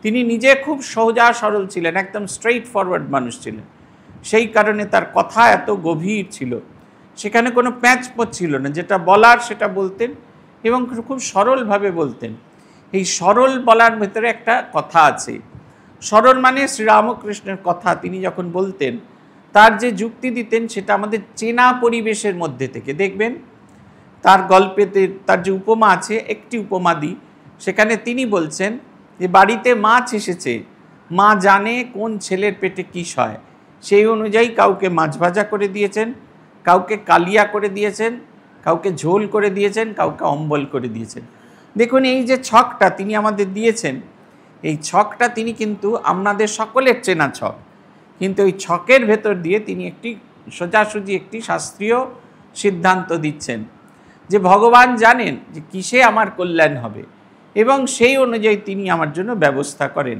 তিনি নিজে খুব সোজা সরল ছিলেন, একদম স্ট্রেইট ফরওয়ার্ড মানুষ ছিলেন। সেই কারণে তার কথা এত গভীর ছিল, সেখানে কোনো প্যাঁচ ছিল না, যেটা বলার সেটা বলতেন এবং খুব সরলভাবে বলতেন। এই সরল বলার ভেতরে একটা কথা আছে। সরল মানে শ্রীরামকৃষ্ণের কথা তিনি যখন বলতেন, তার যে যুক্তি দিতেন সেটা আমাদের চেনা পরিবেশের মধ্যে থেকে। দেখবেন তার গল্পেতে তার যে উপমা আছে, একটি উপমা দিই, সেখানে তিনি বলছেন যে বাড়িতে মাছ এসেছে, মা জানে কোন ছেলের পেটে কী হয়, সেই অনুযায়ী কাউকে মাছ ভাজা করে দিয়েছেন, কাউকে কালিয়া করে দিয়েছেন, কাউকে ঝোল করে দিয়েছেন, কাউকে অম্বল করে দিয়েছেন। দেখুন এই যে ছকটা তিনি আমাদের দিয়েছেন, এই ছকটা তিনি কিন্তু আপনাদের সকলের চেনা ছক, কিন্তু এই ছকের ভেতর দিয়ে তিনি একটি সোজাসুজি একটি শাস্ত্রীয় সিদ্ধান্ত দিচ্ছেন যে ভগবান জানেন যে কিসে আমার কল্যাণ হবে এবং সেই অনুযায়ী তিনি আমার জন্য ব্যবস্থা করেন।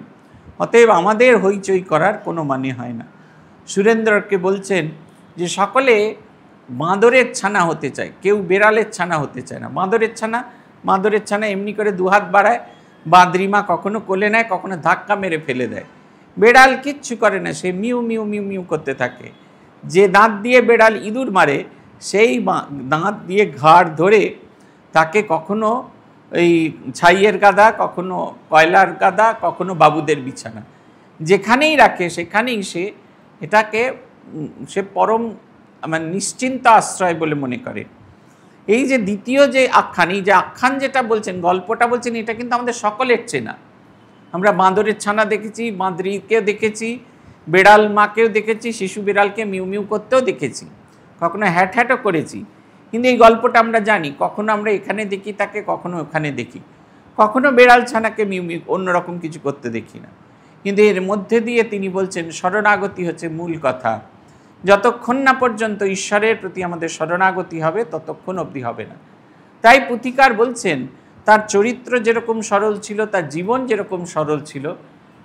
অতএব আমাদের হইচই করার কোনো মানে হয় না। সুরেন্দ্রকে বলছেন যে সকলে বাঁদরের ছানা হতে চায়, কেউ বেড়ালের ছানা হতে চায় না। বাঁদরের ছানা এমনি করে দুহাত বাড়ায়, বাঁদরিমা কখনো কোলে নেয়, কখনো ধাক্কা মেরে ফেলে দেয়। বেড়াল কিচ্ছু করে না, সে মিউ মিউ মিউ মিউ করতে থাকে। যে দাঁত দিয়ে বেড়াল ইঁদুর মারে, সেই দাঁত দিয়ে ঘাড় ধরে তাকে কখনো এই ছাইয়ের গাদা, কখনো কয়লার গাদা, কখনো বাবুদের বিছানা, যেখানেই রাখে সেখানেই সে এটাকে সে পরম মানে নিশ্চিন্ত আশ্রয় বলে মনে করে। এই যে দ্বিতীয় যে আখ্যান, এই যে আখ্যান যেটা বলছেন, গল্পটা বলছেন, এটা কিন্তু আমাদের সকলের চেনা। আমরা বাঁদরের ছানা দেখেছি, বাঁদরিকেও দেখেছি, বেড়াল মাকেও দেখেছি, শিশু বিড়ালকে মিউ মিউ করতেও দেখেছি, কখনো হ্যাট হ্যাটও করেছি। কিন্তু এই গল্পটা আমরা জানি, কখনো আমরা এখানে দেখি তাকে, কখনো ওখানে দেখি, কখনো বেড়াল ছানাকে মিউ মিউ অন্যরকম কিছু করতে দেখি না। কিন্তু এর মধ্যে দিয়ে তিনি বলছেন শরণাগতি হচ্ছে মূল কথা। যতক্ষণ না পর্যন্ত ঈশ্বরের প্রতি আমাদের শরণাগতি হবে ততক্ষণ অবধি হবে না। তাই পুথিকার বলছেন তার চরিত্র যেরকম সরল ছিল, তার জীবন যেরকম সরল ছিল,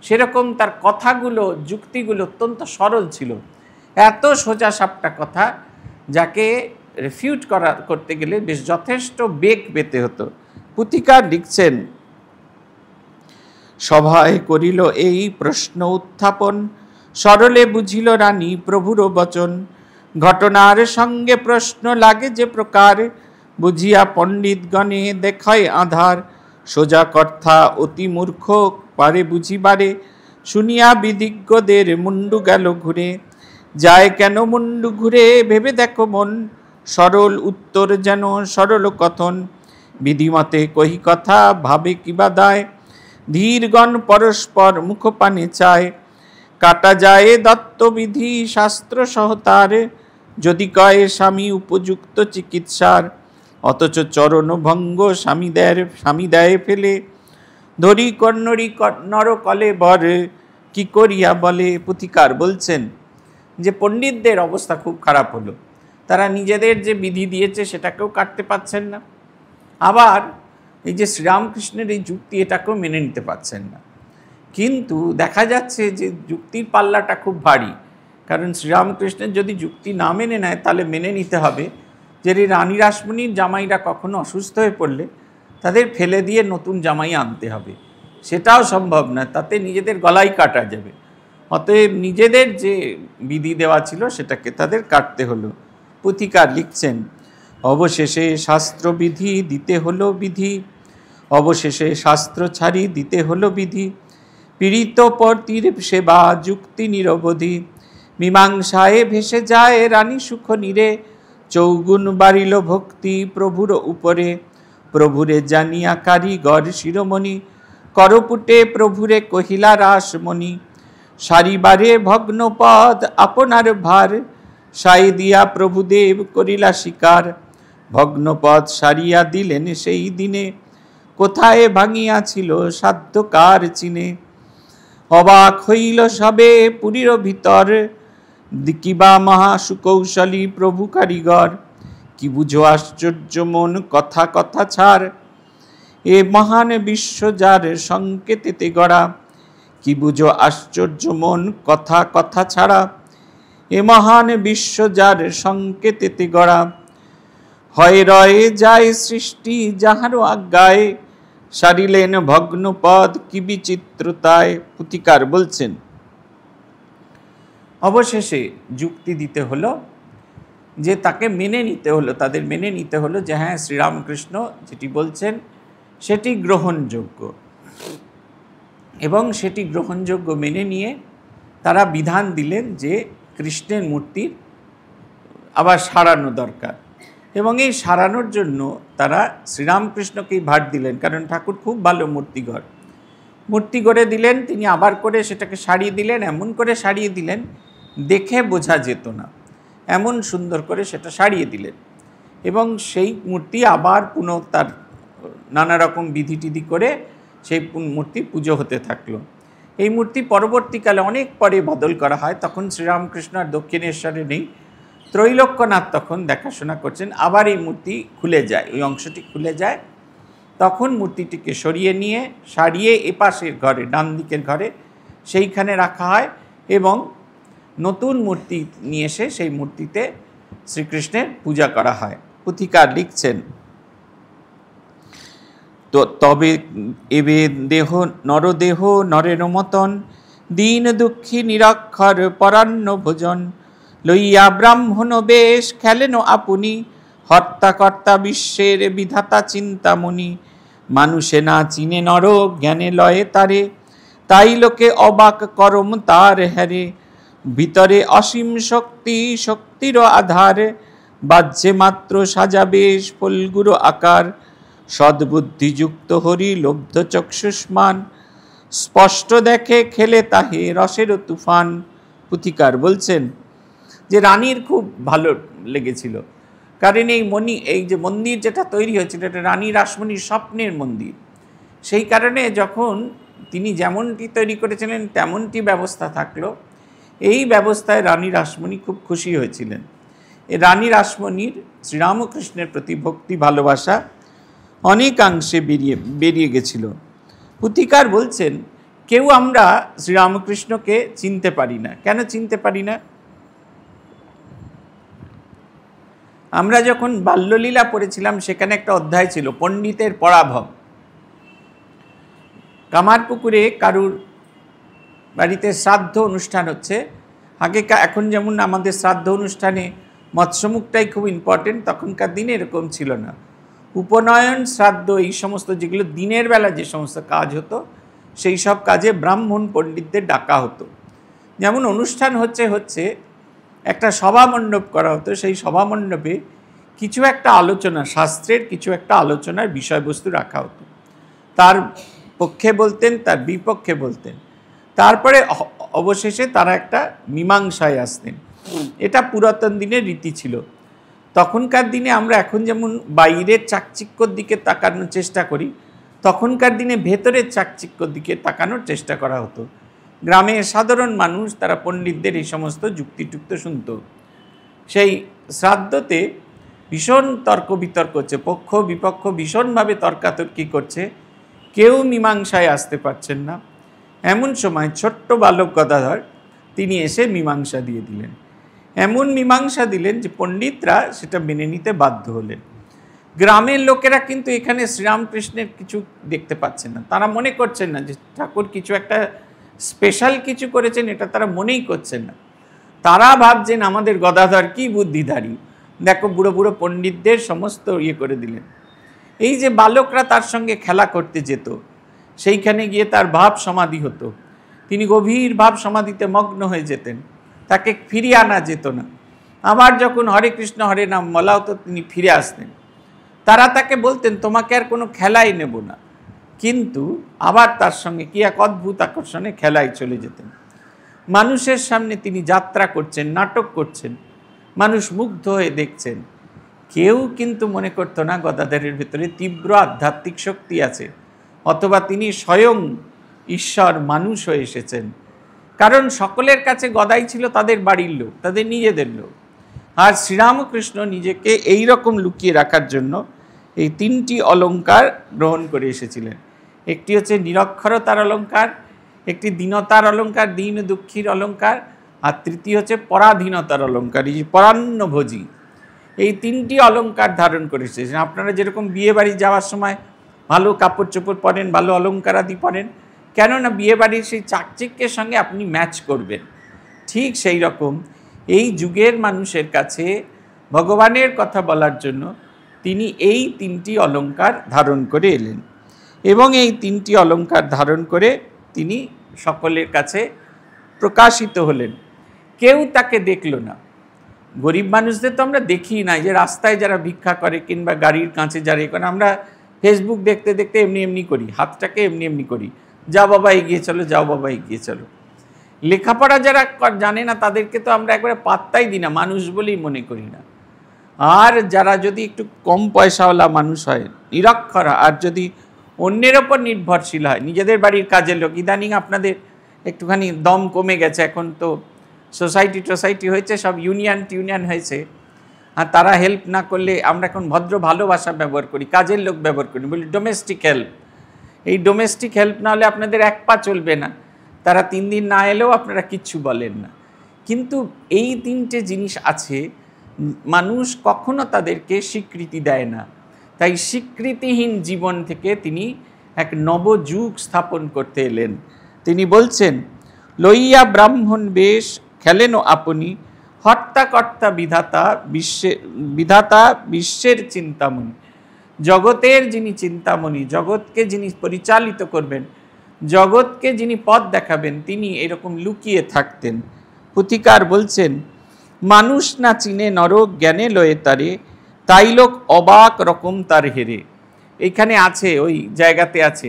সেরকম তার কথাগুলো, যুক্তিগুলো অত্যন্ত সরল ছিল। এত সোজা সাপটা কথা যাকে রিফিউট করতে গেলে বেশ যথেষ্ট বেগ পেতে হতো। পুথিকার লিখছেন, সভায় করিল এই প্রশ্ন উত্থাপন, সরলে বুঝিল রানী প্রভুর বচন। ঘটনার সঙ্গে প্রশ্ন লাগে যে প্রকার, বুঝিয়া পণ্ডিতগণে দেখায় আধার। সোজা কথা অতি মূর্খ পারে বুঝিবারে, শুনিয়া বিধিজ্ঞদের মুন্ডু গেল ঘুরে। যায় কেন মুন্ডু ঘুরে ভেবে দেখো মন, সরল উত্তর যেন সরল কথন। বিধিমতে কহি কথা ভাবে কিবা দায়, ধীরগণ পরস্পর মুখপানে চায়। কাটা যায় দত্তবিধি শাস্ত্র সহতার, যদি কয় স্বামী উপযুক্ত চিকিৎসার। অথচ চরণ ভঙ্গ স্বামী দেয় ফেলে, ধরি কর্ণরি নর কলে বর, কি করিয়া বলে। পুথিকার বলছেন যে পণ্ডিতদের অবস্থা খুব খারাপ হলো, তারা নিজেদের যে বিধি দিয়েছে সেটাকেও কাটতে পারছেন না, আবার এই যে শ্রীরামকৃষ্ণের এই যুক্তি এটাকেও মেনে নিতে পারছেন না। কিন্তু দেখা যাচ্ছে যে যুক্তির পাল্লাটা খুব ভারী, কারণ শ্রীরামকৃষ্ণের যদি যুক্তি না মেনে নেয় তাহলে মেনে নিতে হবে যে রানী রাসমণির জামাইরা কখনো অসুস্থ হয়ে পড়লে তাদের ফেলে দিয়ে নতুন জামাই আনতে হবে, সেটাও সম্ভব না, তাতে নিজেদের গলাই কাটা যাবে। অতএব নিজেদের যে বিধি দেওয়া ছিল সেটাকে তাদের কাটতে হলো। পুথিকার লিখছেন, অবশেষে শাস্ত্রবিধি দিতে হলো বিধি, অবশেষে শাস্ত্র ছাড়ি দিতে হলো বিধি। পীড়িত পতির সেবা যুক্তি নিরবধি, মীমাংসায় ভেসে যায় রানী সুখ নীরে। চৌগুণ বাড়িল ভক্তি প্রভুর উপরে, প্রভুরে জানিয়া কারিগর শিরোমণি। করপুটে প্রভুরে কহিলা রাসমণি, সারিবারে ভগ্নপদ আপনার ভার। সাই দিয়া প্রভুদেব করিলা শিকার, ভগ্নপদ সারিয়া দিলেন সেই দিনে। কোথায় ভাঙিয়াছিল সাধ্যকার চিনে, অবাক হইল সবে পুরীর ভিতর। কিবা মহা সুকৌশলী প্রভু কারিগর, কি বুঝো আশ্চর্য মন কথা কথা ছাড়, এ মহান বিশ্ব যার সংকেতেতে গড়া। কি বুঝো আশ্চর্য মন কথা কথা ছাড়া, এ মহান বিশ্ব যার সংকেতেতে গড়া। হয় রয়ে যায় সৃষ্টি যাহারও আজ্ঞায়, সারিলেন ভগ্ন পদ কি বিচিত্রতায়। পুথিকার বলছেন অবশেষে যুক্তি দিতে হলো, যে তাকে মেনে নিতে হলো, তাদের মেনে নিতে হলো যে হ্যাঁ শ্রীরামকৃষ্ণ যেটি বলছেন সেটি গ্রহণযোগ্য, এবং সেটি গ্রহণযোগ্য মেনে নিয়ে তারা বিধান দিলেন যে কৃষ্ণের মূর্তির আবার সারানো দরকার। এবং এই সারানোর জন্য তারা শ্রীরামকৃষ্ণকেই ভার দিলেন, কারণ ঠাকুর খুব ভালো মূর্তি গড়ে দিলেন, তিনি আবার করে সেটাকে সারিয়ে দিলেন, এমন করে সারিয়ে দিলেন দেখে বোঝা যেত না, এমন সুন্দর করে সেটা সারিয়ে দিলেন। এবং সেই মূর্তি আবার পুনঃ তার নানা রকম বিধি টিধি করে সেই মূর্তি পুজো হতে থাকলো। এই মূর্তি পরবর্তীকালে অনেক পরে বদল করা হয়, তখন শ্রীরামকৃষ্ণ আর দক্ষিণেশ্বরে নেই, ত্রৈলোক্যনাথ তখন দেখাশোনা করছেন, আবার এই মূর্তি খুলে যায়, ওই অংশটি খুলে যায়, তখন মূর্তিটিকে সরিয়ে নিয়ে সারিয়ে এপাশের ঘরে, ডান দিকের ঘরে সেইখানে রাখা হয়, এবং নতুন মূর্তি নিয়ে এসে সেই মূর্তিতে শ্রীকৃষ্ণের পূজা করা হয়। পুথিকার লিখছেন, তো তবে এবে দেহ নরদেহ নরের মতন, দীন দুঃখী নিরক্ষর পরান্ন ভোজন, লইয়া ব্রাহ্মণ বেশ খেলেন আপনি, হর্তাকর্তা বিশ্বের বিধাতা চিন্তামণি। মানুষে না চিনে নর জ্ঞানে লয়ে তারে, তাই লোকে অবাক করম তার হ্যারে। ভিতরে অসীম শক্তি শক্তির আধার, বাহ্যে মাত্র সাজাবেশ ফলগুরু আকার। সদ্বুদ্ধিযুক্ত হরি লব্ধ চক্ষুষ্মান, স্পষ্ট দেখে খেলে তাহে রসের তুফান। পুথিকার বলছেন যে রানীর খুব ভালো লেগেছিল, কারণ এই যে মন্দির যেটা তৈরি হয়েছিল এটা রানী রাসমণির স্বপ্নের মন্দির। সেই কারণে যখন তিনি যেমনটি তৈরি করেছিলেন তেমনটি ব্যবস্থা থাকলো, এই ব্যবস্থায় রানী রাসমণি খুব খুশি হয়েছিলেন। এই রানী রাসমণির শ্রীরামকৃষ্ণের প্রতি ভক্তি ভালোবাসা অনেকাংশে বেরিয়ে গেছিল। পুথিকার বলছেন কেউ আমরা শ্রীরামকৃষ্ণকে চিনতে পারি না। কেন চিনতে পারি না? আমরা যখন বাল্যলীলা পড়েছিলাম সেখানে একটা অধ্যায় ছিল পণ্ডিতের পরাভব। কামারপুকুরে কারুর বাড়িতে শ্রাদ্ধ অনুষ্ঠান হচ্ছে, এখন যেমন আমাদের শ্রাদ্ধ অনুষ্ঠানে মৎস্যমুখটাই খুব ইম্পর্টেন্ট, তখনকার দিনে এরকম ছিল না। উপনয়ন, শ্রাদ্ধ, এই সমস্ত যেগুলো দিনের বেলা যে সমস্ত কাজ হতো সেই সব কাজে ব্রাহ্মণ পণ্ডিতদের ডাকা হতো। যেমন অনুষ্ঠান হচ্ছে একটা সভামণ্ডপ করা হতো, সেই সভামণ্ডপে কিছু একটা আলোচনা, শাস্ত্রের কিছু একটা আলোচনার বিষয়বস্তু রাখা হতো, তার পক্ষে বলতেন, তার বিপক্ষে বলতেন, তারপরে অবশেষে তারা একটা মীমাংসায় আসতেন। এটা পুরাতন দিনের রীতি ছিল। তখনকার দিনে আমরা এখন যেমন বাইরের চাকচিক্যর দিকে তাকানোর চেষ্টা করি, তখনকার দিনে ভেতরের চাকচিক্যর দিকে তাকানোর চেষ্টা করা হতো। গ্রামের সাধারণ মানুষ তারা পণ্ডিতদের এই সমস্ত যুক্তিটুক্ত শুনত। সেই শ্রাদ্ধতে ভীষণ তর্ক বিতর্ক হচ্ছে, পক্ষ বিপক্ষ ভীষণভাবে তর্কাতর্কি করছে, কেউ মীমাংসায় আসতে পারছেন না। এমন সময় ছোট্ট বালক গদাধর তিনি এসে মীমাংসা দিয়ে দিলেন। এমন মীমাংসা দিলেন যে পণ্ডিতরা সেটা মেনে নিতে বাধ্য হলেন। গ্রামের লোকেরা কিন্তু এখানে শ্রীরামকৃষ্ণের কিছু দেখতে পাচ্ছেন না, তারা মনে করছেন না যে ঠাকুর কিছু একটা স্পেশাল কিছু করেছেন, এটা তারা মনেই করছেন না। তারা ভাবছেন আমাদের গদাধর কি বুদ্ধিধারী, দেখো বুড়ো বুড়ো পণ্ডিতদের সমস্ত করে দিলেন। এই যে বালকরা তার সঙ্গে খেলা করতে যেত, সেইখানে গিয়ে তার ভাব সমাধি হতো, তিনি গভীর ভাব সমাধিতে মগ্ন হয়ে যেতেন, তাকে ফিরিয়ে আনা যেত না। আবার যখন হরে কৃষ্ণ হরে নাম বলা হতো তিনি ফিরে আসতেন। তারা তাকে বলতেন তোমাকে আর কোনো খেলাই নেব না, কিন্তু আবার তার সঙ্গে কি এক অদ্ভুত আকর্ষণে খেলায় চলে যেতেন। মানুষের সামনে তিনি যাত্রা করছেন, নাটক করছেন, মানুষ মুগ্ধ হয়ে দেখছেন। কেউ কিন্তু মনে করতো না গদাধরের ভেতরে তীব্র আধ্যাত্মিক শক্তি আছে, অথবা তিনি স্বয়ং ঈশ্বর মানুষ হয়ে এসেছেন। কারণ সকলের কাছে গদাই ছিল তাদের বাড়ির লোক, তাদের নিজেদের লোক। আর শ্রীরামকৃষ্ণ নিজেকে এই রকম লুকিয়ে রাখার জন্য এই তিনটি অলঙ্কার গ্রহণ করে এসেছিলেন। একটি হচ্ছে নিরক্ষরতার অলঙ্কার, একটি দীনতার অলঙ্কার, দীন দুঃখীর অলঙ্কার, আর তৃতীয় হচ্ছে পরাধীনতার অলঙ্কার, এই যে পরান্নভোজী। এই তিনটি অলঙ্কার ধারণ করে এসেছেন। আপনারা যেরকম বিয়ে বাড়ি যাওয়ার সময় ভালো কাপড় চোপড় পরেন, ভালো অলঙ্কার আদি পরেন, কেননা বিয়ে বাড়ির সেই চাকচিক্যের সঙ্গে আপনি ম্যাচ করবেন, ঠিক সেই রকম এই যুগের মানুষের কাছে ভগবানের কথা বলার জন্য তিনি এই তিনটি অলঙ্কার ধারণ করে এলেন এবং এই তিনটি অলঙ্কার ধারণ করে তিনি সকলের কাছে প্রকাশিত হলেন। কেউ তাকে দেখল না। গরিব মানুষদের তো আমরা দেখি না, যে রাস্তায় যারা ভিক্ষা করে কিংবা গাড়ির কাছে যারা এ করে, আমরা ফেসবুক দেখতে দেখতে এমনি এমনি করি, হাতটাকে এমনি এমনি করি, যাও বাবা এগিয়ে চলো, যাও বাবা এগিয়ে চলো। লেখাপড়া যারা জানে না তাদেরকে তো আমরা একবারে পাত্তাই দিই না, মানুষ বলেই মনে করি না। আর যারা যদি একটু কম পয়সাওয়ালা মানুষ হয়, নিরক্ষর, আর যদি অন্যের ওপর নির্ভরশীল হয়, নিজেদের বাড়ির কাজের লোক, ইদানিং আপনাদের একটুখানি দম কমে গেছে, এখন তো সোসাইটি হয়েছে, সব ইউনিয়ন হয়েছে, আর তারা হেল্প না করলে আমরা এখন ভদ্র ভালোবাসা ব্যবহার করি, কাজের লোক ব্যবহার করি, বলি ডোমেস্টিক হেল্প। এই ডোমেস্টিক হেল্প না হলে আপনাদের এক পা চলবে না, তারা 3 দিন না এলেও আপনারা কিচ্ছু বলেন না। কিন্তু এই তিনটে জিনিস আছে, মানুষ কখনো তাদেরকে স্বীকৃতি দেয় না। তাই স্বীকৃতিহীন জীবন থেকে তিনি এক নবযুগ স্থাপন করতে এলেন। তিনি বলছেন, লইয়া ব্রাহ্মণ বেশ খেলেন আপনি, হর্তাকর্তা বিধাতা বিশ্বের চিন্তামণি। জগতের যিনি চিন্তামণি, জগৎকে যিনি পরিচালিত করবেন, জগৎকে যিনি পথ দেখাবেন, তিনি এরকম লুকিয়ে থাকতেন। পুথিকার বলছেন, মানুষ না চিনে নরক জ্ঞানে লয়ে তারে, তাই লোক অবাক রকম তার হেরে। এইখানে আছে, ওই জায়গাতে আছে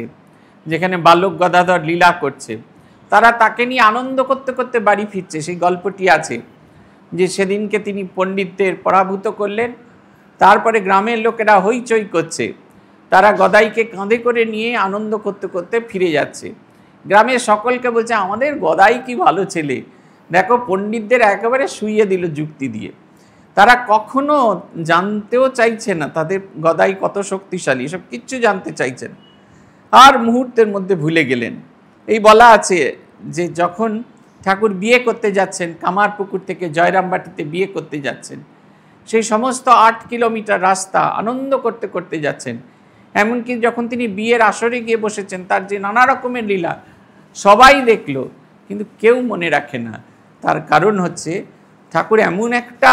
যেখানে বালক গদাধর লীলা করছে, তারা তাকে নিয়ে আনন্দ করতে করতে বাড়ি ফিরছে। সেই গল্পটি আছে যে সেদিনকে তিনি পণ্ডিতদের পরাভূত করলেন, তারপরে গ্রামের লোকেরা হইচই করছে, তারা গদাইকে কাঁধে করে নিয়ে আনন্দ করতে করতে ফিরে যাচ্ছে। গ্রামের সকলকে বলছে, আমাদের গদাই কি ভালো ছেলে, দেখো পণ্ডিতদের একেবারে শুইয়ে দিল যুক্তি দিয়ে। তারা কখনো জানতেও চাইছে না তাদের গদাই কত শক্তিশালী, এসব কিচ্ছু জানতে চাইছেন, আর মুহূর্তের মধ্যে ভুলে গেলেন। এই বলা আছে যে যখন ঠাকুর বিয়ে করতে যাচ্ছেন, কামারপুকুর থেকে জয়রামবাটিতে বিয়ে করতে যাচ্ছেন, সেই সমস্ত 8 কিলোমিটার রাস্তা আনন্দ করতে করতে যাচ্ছেন। এমনকি যখন তিনি বিয়ের আসরে গিয়ে বসেছেন, তার যে নানা রকমের লীলা সবাই দেখলো, কিন্তু কেউ মনে রাখে না। তার কারণ হচ্ছে ঠাকুর এমন একটা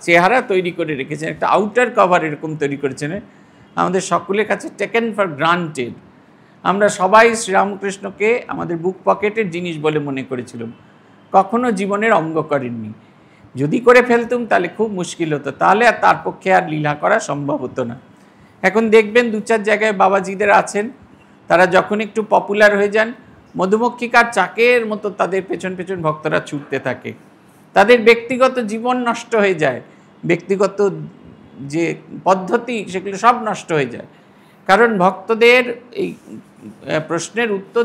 চেহারা তৈরি করে রেখেছেন, একটা আউটার কভার এরকম তৈরি করেছেন, আমাদের সকলের কাছে টেকেন ফর গ্রান্টেড। আমরা সবাই শ্রীরামকৃষ্ণকে আমাদের বুক পকেটের জিনিস বলে মনে করেছিলাম, কখনো জীবনের অঙ্গ করেননি। যদি করে ফেলতুম তাহলে খুব মুশকিল হতো, তাহলে আর তার পক্ষে আর লীলা করা সম্ভব হতো না। এখন দেখবেন 2-4 জায়গায় বাবাজিদের আছেন, তারা যখন একটু পপুলার হয়ে যান, মধুমক্ষিকার চাকের মতো তাদের পেছন পেছন ভক্তরা ছুটতে থাকে, তাদের ব্যক্তিগত জীবন নষ্ট হয়ে যায়, ব্যক্তিগত যে পদ্ধতি সেগুলো সব নষ্ট হয়ে যায়। কারণ ভক্তদের এই প্রশ্নের উত্তর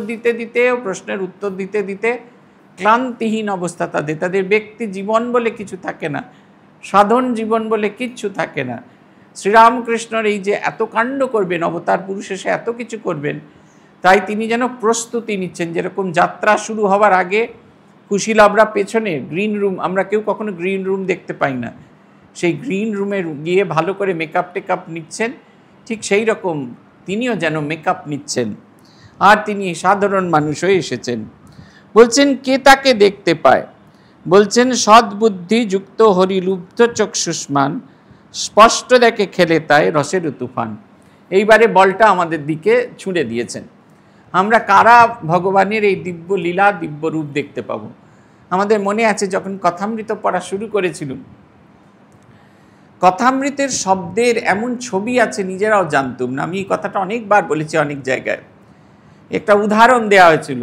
দিতে দিতে ক্লান্তিহীন অবস্থা, তাদের ব্যক্তি জীবন বলে কিছু থাকে না, সাধন জীবন বলে কিচ্ছু থাকে না। শ্রীরামকৃষ্ণর এই যে এত কাণ্ড করবেন, অবতার পুরুষ এসে এত কিছু করবেন, তাই তিনি যেন প্রস্তুতি নিচ্ছেন। যেরকম যাত্রা শুরু হওয়ার আগে কুশীলবরা পেছনে গ্রিন রুম, আমরা কেউ কখনো গ্রিন রুম দেখতে পাই না, সেই গ্রিন রুমে গিয়ে ভালো করে মেকআপ টেকআপ নিচ্ছেন, ঠিক সেই রকম তিনিও যেন মেকআপ নিচ্ছেন। আর তিনি সাধারণ মানুষ হয়ে এসেছেন। বলছেন, কে তাকে দেখতে পায়? বলছেন, সদ্বুদ্ধি যুক্ত হরিলুব্ধ চক্ষুষ্মান, স্পষ্ট দেখে খেলে তাই রসের তুফান। এইবারে বলটা আমাদের দিকে ছুঁড়ে দিয়েছেন। আমরা কারা ভগবানের এই দিব্য লীলা, দিব্য রূপ দেখতে পাব? আমাদের মনে আছে যখন কথামৃত পড়া শুরু করেছিলাম, কথামৃতের শব্দের এমন ছবি আছে নিজেরাও জানতুম না। আমি এই কথাটা অনেকবার বলেছি অনেক জায়গায়। একটা উদাহরণ দেওয়া হয়েছিল,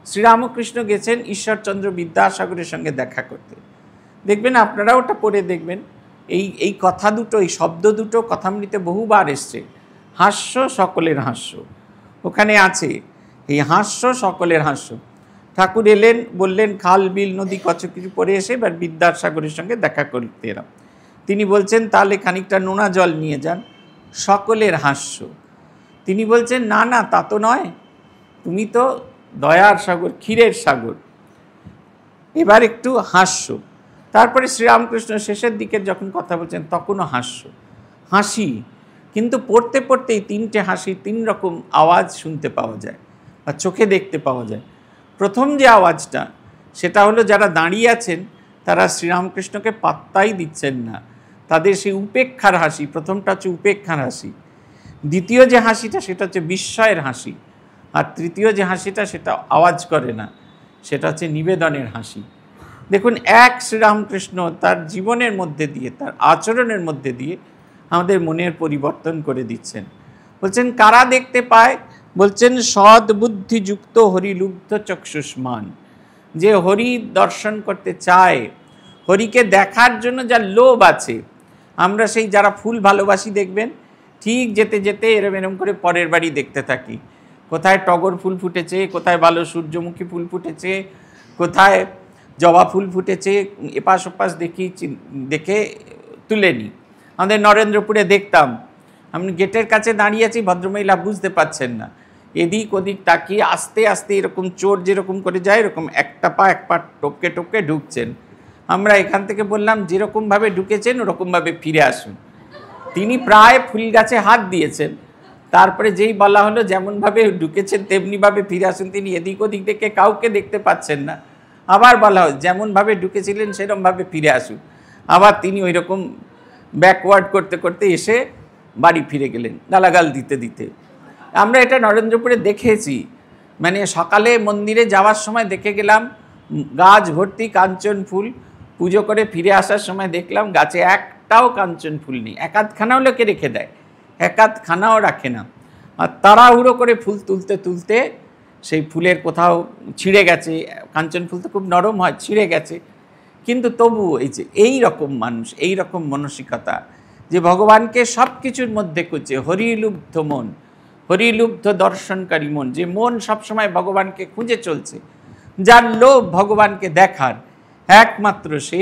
শ্রীরামকৃষ্ণ গেছেন ঈশ্বরচন্দ্র বিদ্যাসাগরের সঙ্গে দেখা করতে। দেখবেন, আপনারা ওটা পড়ে দেখবেন, এই কথা দুটো, এই শব্দ দুটো কথামৃতে বহুবার এসছে। হাস্য সকলের হাস্য, ওখানে আছে এই হাস্য সকলের হাস্য। ঠাকুর এলেন, বললেন খাল বিল নদী কত কিছু পড়ে এসে এবার বিদ্যাসাগরের সঙ্গে দেখা করতে এলাম। তিনি বলছেন তাহলে খানিকটা নোনা জল নিয়ে যান। সকলের হাস্য। তিনি বলছেন না না, তা তো নয়, তুমি তো দয়ার সাগর, ক্ষীরের সাগর। এবার একটু হাস্য। তারপরে শ্রীরামকৃষ্ণ শেষের দিকে যখন কথা বলছেন তখনও হাসি, কিন্তু পড়তে পড়তেই তিনটে হাসি, তিন রকম আওয়াজ শুনতে পাওয়া যায় বা চোখে দেখতে পাওয়া যায়। প্রথম যে আওয়াজটা, সেটা হলো যারা দাঁড়িয়ে আছেন তারা শ্রীরামকৃষ্ণকে পাত্তাই দিচ্ছেন না, তাদের সেই উপেক্ষার হাসি। প্রথমটা হচ্ছে উপেক্ষার হাসি। দ্বিতীয় যে হাসিটা সেটা হচ্ছে বিস্ময়ের হাসি। আর তৃতীয় যে হাসিটা সেটা আওয়াজ করে না, সেটা হচ্ছে নিবেদনের হাসি। দেখুন, এক শ্রীরামকৃষ্ণ তার জীবনের মধ্যে দিয়ে, তার আচরণের মধ্যে দিয়ে আমাদের মনের পরিবর্তন করে দিচ্ছেন। বলছেন কারা দেখতে পায়? বলছেন সদ্বুদ্ধিযুক্ত হরিলুব্ধ চক্ষুষ্মান। যে হরি দর্শন করতে চায়, হরিকে দেখার জন্য যার লোভ আছে। আমরা সেই যারা ফুল ভালোবাসি দেখবেন, ঠিক যেতে যেতে এরম করে পরের বাড়ি দেখতে থাকি। কোথায় টগর ফুল ফুটেছে, কোথায় ভালো সূর্যমুখী ফুল ফুটেছে, কোথায় জবা ফুল ফুটেছে, এপাশ ওপাশ দেখে তুলে নিই। আমাদের নরেন্দ্রপুরে দেখতাম, আমি গেটের কাছে দাঁড়িয়ে আছি, ভদ্রমহিলা বুঝতে পারছেন না, এদিক ওদিক তাকিয়ে আস্তে আস্তে এরকম চোর যেরকম করে যায় এরকম এক পা টপকে টপকে ঢুকছেন। আমরা এখান থেকে বললাম যেরকমভাবে ঢুকেছেন ওরকমভাবে ফিরে আসুন। তিনি প্রায় ফুল গাছে হাত দিয়েছেন, তারপরে যেই বলা হলো যেমনভাবে ঢুকেছেন তেমনিভাবে ফিরে আসুন, তিনি এদিক ওদিক দেখে কাউকে দেখতে পাচ্ছেন না। আবার বলা হয় যেমনভাবে ঢুকেছিলেন সেরকমভাবে ফিরে আসুন। আবার তিনি ওই রকম ব্যাকওয়ার্ড করতে করতে এসে বাড়ি ফিরে গেলেন গালাগাল দিতে দিতে। আমরা এটা নরেন্দ্রপুরে দেখেছি। মানে সকালে মন্দিরে যাওয়ার সময় দেখে গেলাম গাছ ভর্তি কাঞ্চন ফুল, পুজো করে ফিরে আসার সময় দেখলাম গাছে একটাও কাঞ্চন ফুল নেই। একাধখানাও লোকে রেখে দেয়, একাধখানাও রাখে না। আর তাড়াহুড়ো করে ফুল তুলতে তুলতে সেই ফুলের কোথাও ছিঁড়ে গেছে, কাঞ্চন ফুল তো খুব নরম হয়, ছিঁড়ে গেছে। কিন্তু তবুও এই যে এই রকম মানুষ, এই রকম মানসিকতা, যে ভগবানকে সব কিছুর মধ্যে খুঁজছে, হরিলুব্ধ মন, হরিলুব্ধ দর্শনকারী মন, যে মন সবসময় ভগবানকে খুঁজে চলছে, যার লোভ ভগবানকে দেখার, একমাত্র সে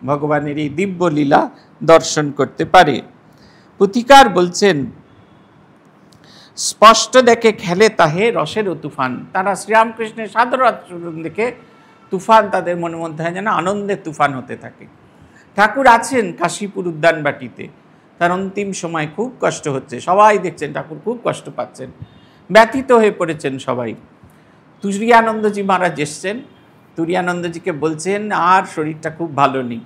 ভগবানের এই দিব্য লীলা দর্শন করতে পারে। পুথিকার বলছেন স্পষ্ট দেখে খেলে তাহে রসেরও তুফান। তারা শ্রীরামকৃষ্ণের সাধারণ আচরণ দেখে তুফান তাদের মনের মধ্যে হয়, যেন আনন্দের তুফান হতে থাকে। ঠাকুর আছেন কাশীপুর উদ্যানবাটিতে, তার অন্তিম সময় খুব কষ্ট হচ্ছে, সবাই দেখছেন ঠাকুর খুব কষ্ট পাচ্ছেন, ব্যথিত হয়ে পড়েছেন সবাই। তুরিয়ানন্দজি মহারাজ এসছেন, তুরিয়ানন্দজিকে বলছেন আর শরীরটা খুব ভালো নেই।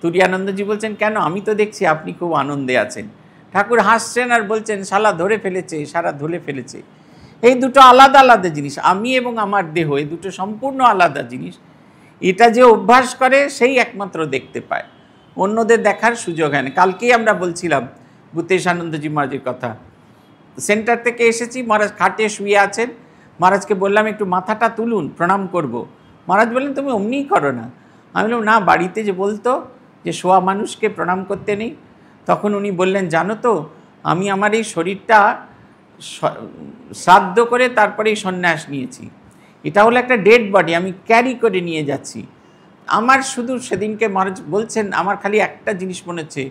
তুরিয়ানন্দজি বলছেন কেন, আমি তো দেখছি আপনি খুব আনন্দে আছেন। ঠাকুর হাসছেন আর বলছেন শালা ধরে ফেলেছে, সারা ধরে ফেলেছে। এই দুটো আলাদা আলাদা জিনিস, আমি এবং আমার দেহ, এই দুটো সম্পূর্ণ আলাদা জিনিস। এটা যে অভ্যাস করে সেই একমাত্র দেখতে পায়, অন্যদের দেখার সুযোগ হয় না। কালকেই আমরা বলছিলাম ভূতেশানন্দজি মহারাজের কথা। সেন্টার থেকে এসেছি, মহারাজ খাটে শুয়ে আছেন, মহারাজকে বললাম একটু মাথাটা তুলুন, প্রণাম করব। মহারাজ বললেন তুমি অমনিই করো না। আমি বললাম না, বাড়িতে যে বলতো যে শোয়া মানুষকে প্রণাম করতে নেই। তখন উনি বললেন জানো তো, আমি আমার এই শরীরটা শ্রাদ্ধ করে তারপরেই সন্ন্যাস নিয়েছি। এটা হলো একটা ডেড বডি, আমি ক্যারি করে নিয়ে যাচ্ছি। আমার শুধু সেদিনকে মহারাজ বলছেন, আমার খালি একটা জিনিস মনে হচ্ছে,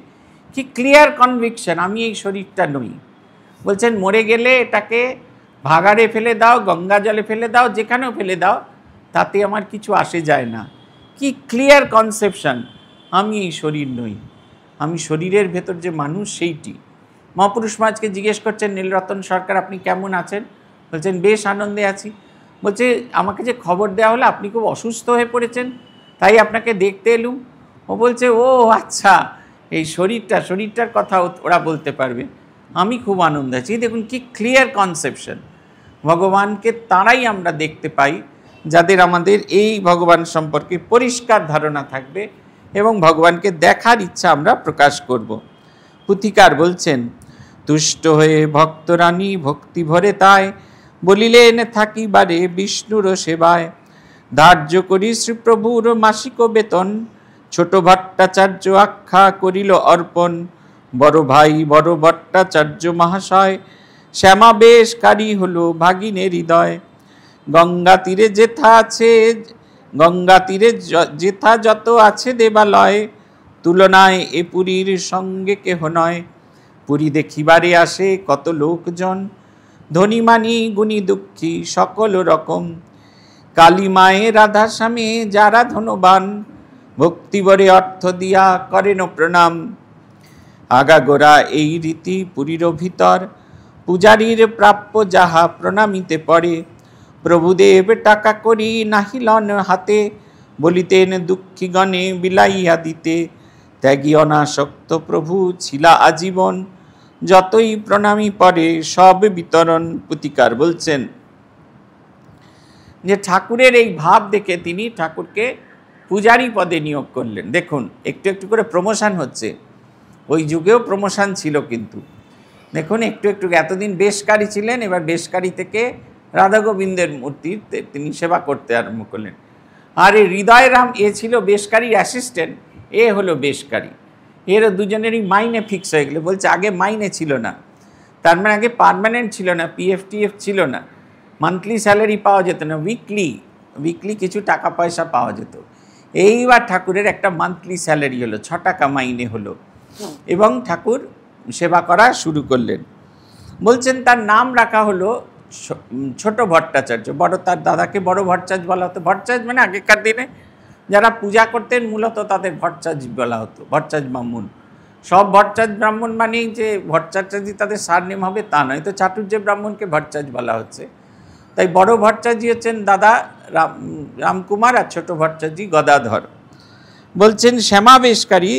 কি ক্লিয়ার কনভিকশন, আমি এই শরীরটা নই। বলছেন মরে গেলে এটাকে ভাগাড়ে ফেলে দাও, গঙ্গা জলে ফেলে দাও, যেখানেও ফেলে দাও, তাতে আমার কিছু আসে যায় না। কি ক্লিয়ার কনসেপশন, আমি এই শরীর নই, আমি শরীরের ভেতর যে মানুষ সেইটি। মহাপুরুষ মহারাজকে জিজ্ঞেস করছেন নীলরতন সরকার আপনি কেমন আছেন? বলছেন বেশ আনন্দে আছি। বলছে আমাকে যে খবর দেওয়া হলো আপনি খুব অসুস্থ হয়ে পড়েছেন, তাই আপনাকে দেখতে এলুম। ও বলছে ও আচ্ছা, এই শরীরটার কথা ওরা বলতে পারবে, আমি খুব আনন্দ আছি। দেখুন কি ক্লিয়ার কনসেপশন। ভগবানকে তারাই আমরা দেখতে পাই যাদের আমাদের এই ভগবান সম্পর্কে পরিষ্কার ধারণা থাকবে এবং ভগবানকে দেখার ইচ্ছা আমরা প্রকাশ করব। পুথিকার বলছেন তুষ্ট হয়ে ভক্তরানী ভক্তি ভরে তাই বলিলেন থাকিবারে বিষ্ণুর সেবায়। ধার্য করি শ্রীপ্রভুর মাসিক বেতন, ছোট ভট্টাচার্য আখ্যা করিল অর্পণ। বড় ভাই বড় ভট্টাচার্য মহাশয়, শ্যামাবেশকারী হলো ভাগিনের হৃদয়। গঙ্গা তীরে যেথা যত আছে দেবালয়, তুলনায় এ পুরীর সঙ্গে কেহ নয়। পুরী দেখিবারে আসে কত লোকজন, ধনী মানি গুণী দুঃখী সকল রকম। কালী মায়ে রাধা স্বামী যারা ধনবান, ভক্তিবরে অর্থ দিয়া করেন প্রণাম। আগাগোড়া এই রীতি পুরীর ভিতর, পূজারীর প্রাপ্য যাহা প্রণামিতে পড়ে। প্রভুদেব টাকা করি নাহিলন হাতে, বলিতেন দুঃখীগণে বিলাইয়া দিতে। ত্যাগী অনাসক্ত প্রভু ছিলা আজীবন, যতই প্রণামী পরে সব বিতরণ। প্রতিকার বলছেন যে ঠাকুরের এই ভাব দেখে তিনি ঠাকুরকে পূজারী পদে নিয়োগ করলেন। দেখুন একটু একটু করে প্রমোশন হচ্ছে, ওই যুগেও প্রমোশন ছিল কিন্তু দেখুন একটু একটু। এতদিন বেশকারী ছিলেন, এবার বেশকারী থেকে রাধা গোবিন্দের মূর্তির তিনি সেবা করতে আরম্ভ করলেন। আর এই হৃদয়রাম এ ছিল বেশকারীর অ্যাসিস্ট্যান্ট, এ হলো বেশকারী। এর দুজনেরই মাইনে ফিক্স হয়ে গেলো। বলছে আগে মাইনে ছিল না, তার মানে আগে পার্মানেন্ট ছিল না, PF ছিল না, মান্থলি স্যালারি পাওয়া যেত না, উইকলি কিছু টাকা পয়সা পাওয়া যেত। এইবার ঠাকুরের একটা মান্থলি স্যালারি হলো, 6 টাকা মাইনে হলো, এবং ঠাকুর সেবা করা শুরু করলেন। বলছেন তার নাম রাখা হলো ছোট ভট্টাচার্য। বড় তার দাদাকে বড় ভট্টাচার্য বলা হতো। ভট্টাচার্য মানে আগেকার দিনে যারা পূজা করতেন মূলত তাদের ভট্টাচার্য বলা হতো, ভট্টাচার্য ব্রাহ্মণ। সব ভট্টাচার্য ব্রাহ্মণ মানেই যে ভট্টাচার্য তাদের সারনেম হবে তা নয়, তো চাটুর্য ব্রাহ্মণকে ভট্টাচার্য বলা হচ্ছে। তাই বড় ভট্টাচার্য হচ্ছেন দাদা রামকুমার, আর ছোট ভট্টাচার্য গদাধর। বলছেন শ্যামাবেশকারী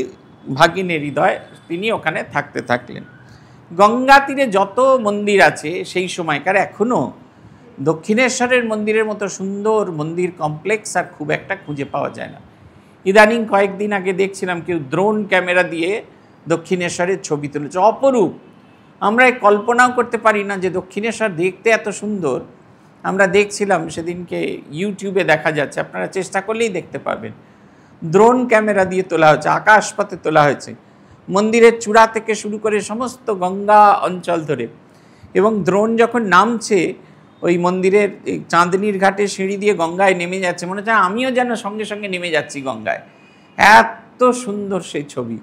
ভাগিনের হৃদয়, তিনি ওখানে থাকতে থাকলেন। গঙ্গা তীরে যত মন্দির আছে সেই সময়কার, এখনও দক্ষিণেশ্বরের মন্দিরের মতো সুন্দর মন্দির কমপ্লেক্স আর খুব একটা খুঁজে পাওয়া যায় না। ইদানিং কয়েকদিন আগে দেখছিলাম কেউ ড্রোন ক্যামেরা দিয়ে দক্ষিণেশ্বরের ছবি তুলেছে, অপরূপ। আমরা কল্পনাও করতে পারি না যে দক্ষিণেশ্বর দেখতে এত সুন্দর। আমরা দেখছিলাম সেদিনকে ইউটিউবে দেখা যাচ্ছে, আপনারা চেষ্টা করলেই দেখতে পাবেন। ড্রোন ক্যামেরা দিয়ে তোলা হয়েছে, আকাশপথে তোলা হয়েছে, মন্দিরের চূড়া থেকে শুরু করে সমস্ত গঙ্গা অঞ্চল ধরে। এবং ড্রোন যখন নামছে ওই মন্দিরের চাঁদনির ঘাটে সিঁড়ি দিয়ে গঙ্গায় নেমে যাচ্ছে, মনে হচ্ছে আমিও যেন সঙ্গে সঙ্গে নেমে যাচ্ছি গঙ্গায়। এত সুন্দর সেই ছবি।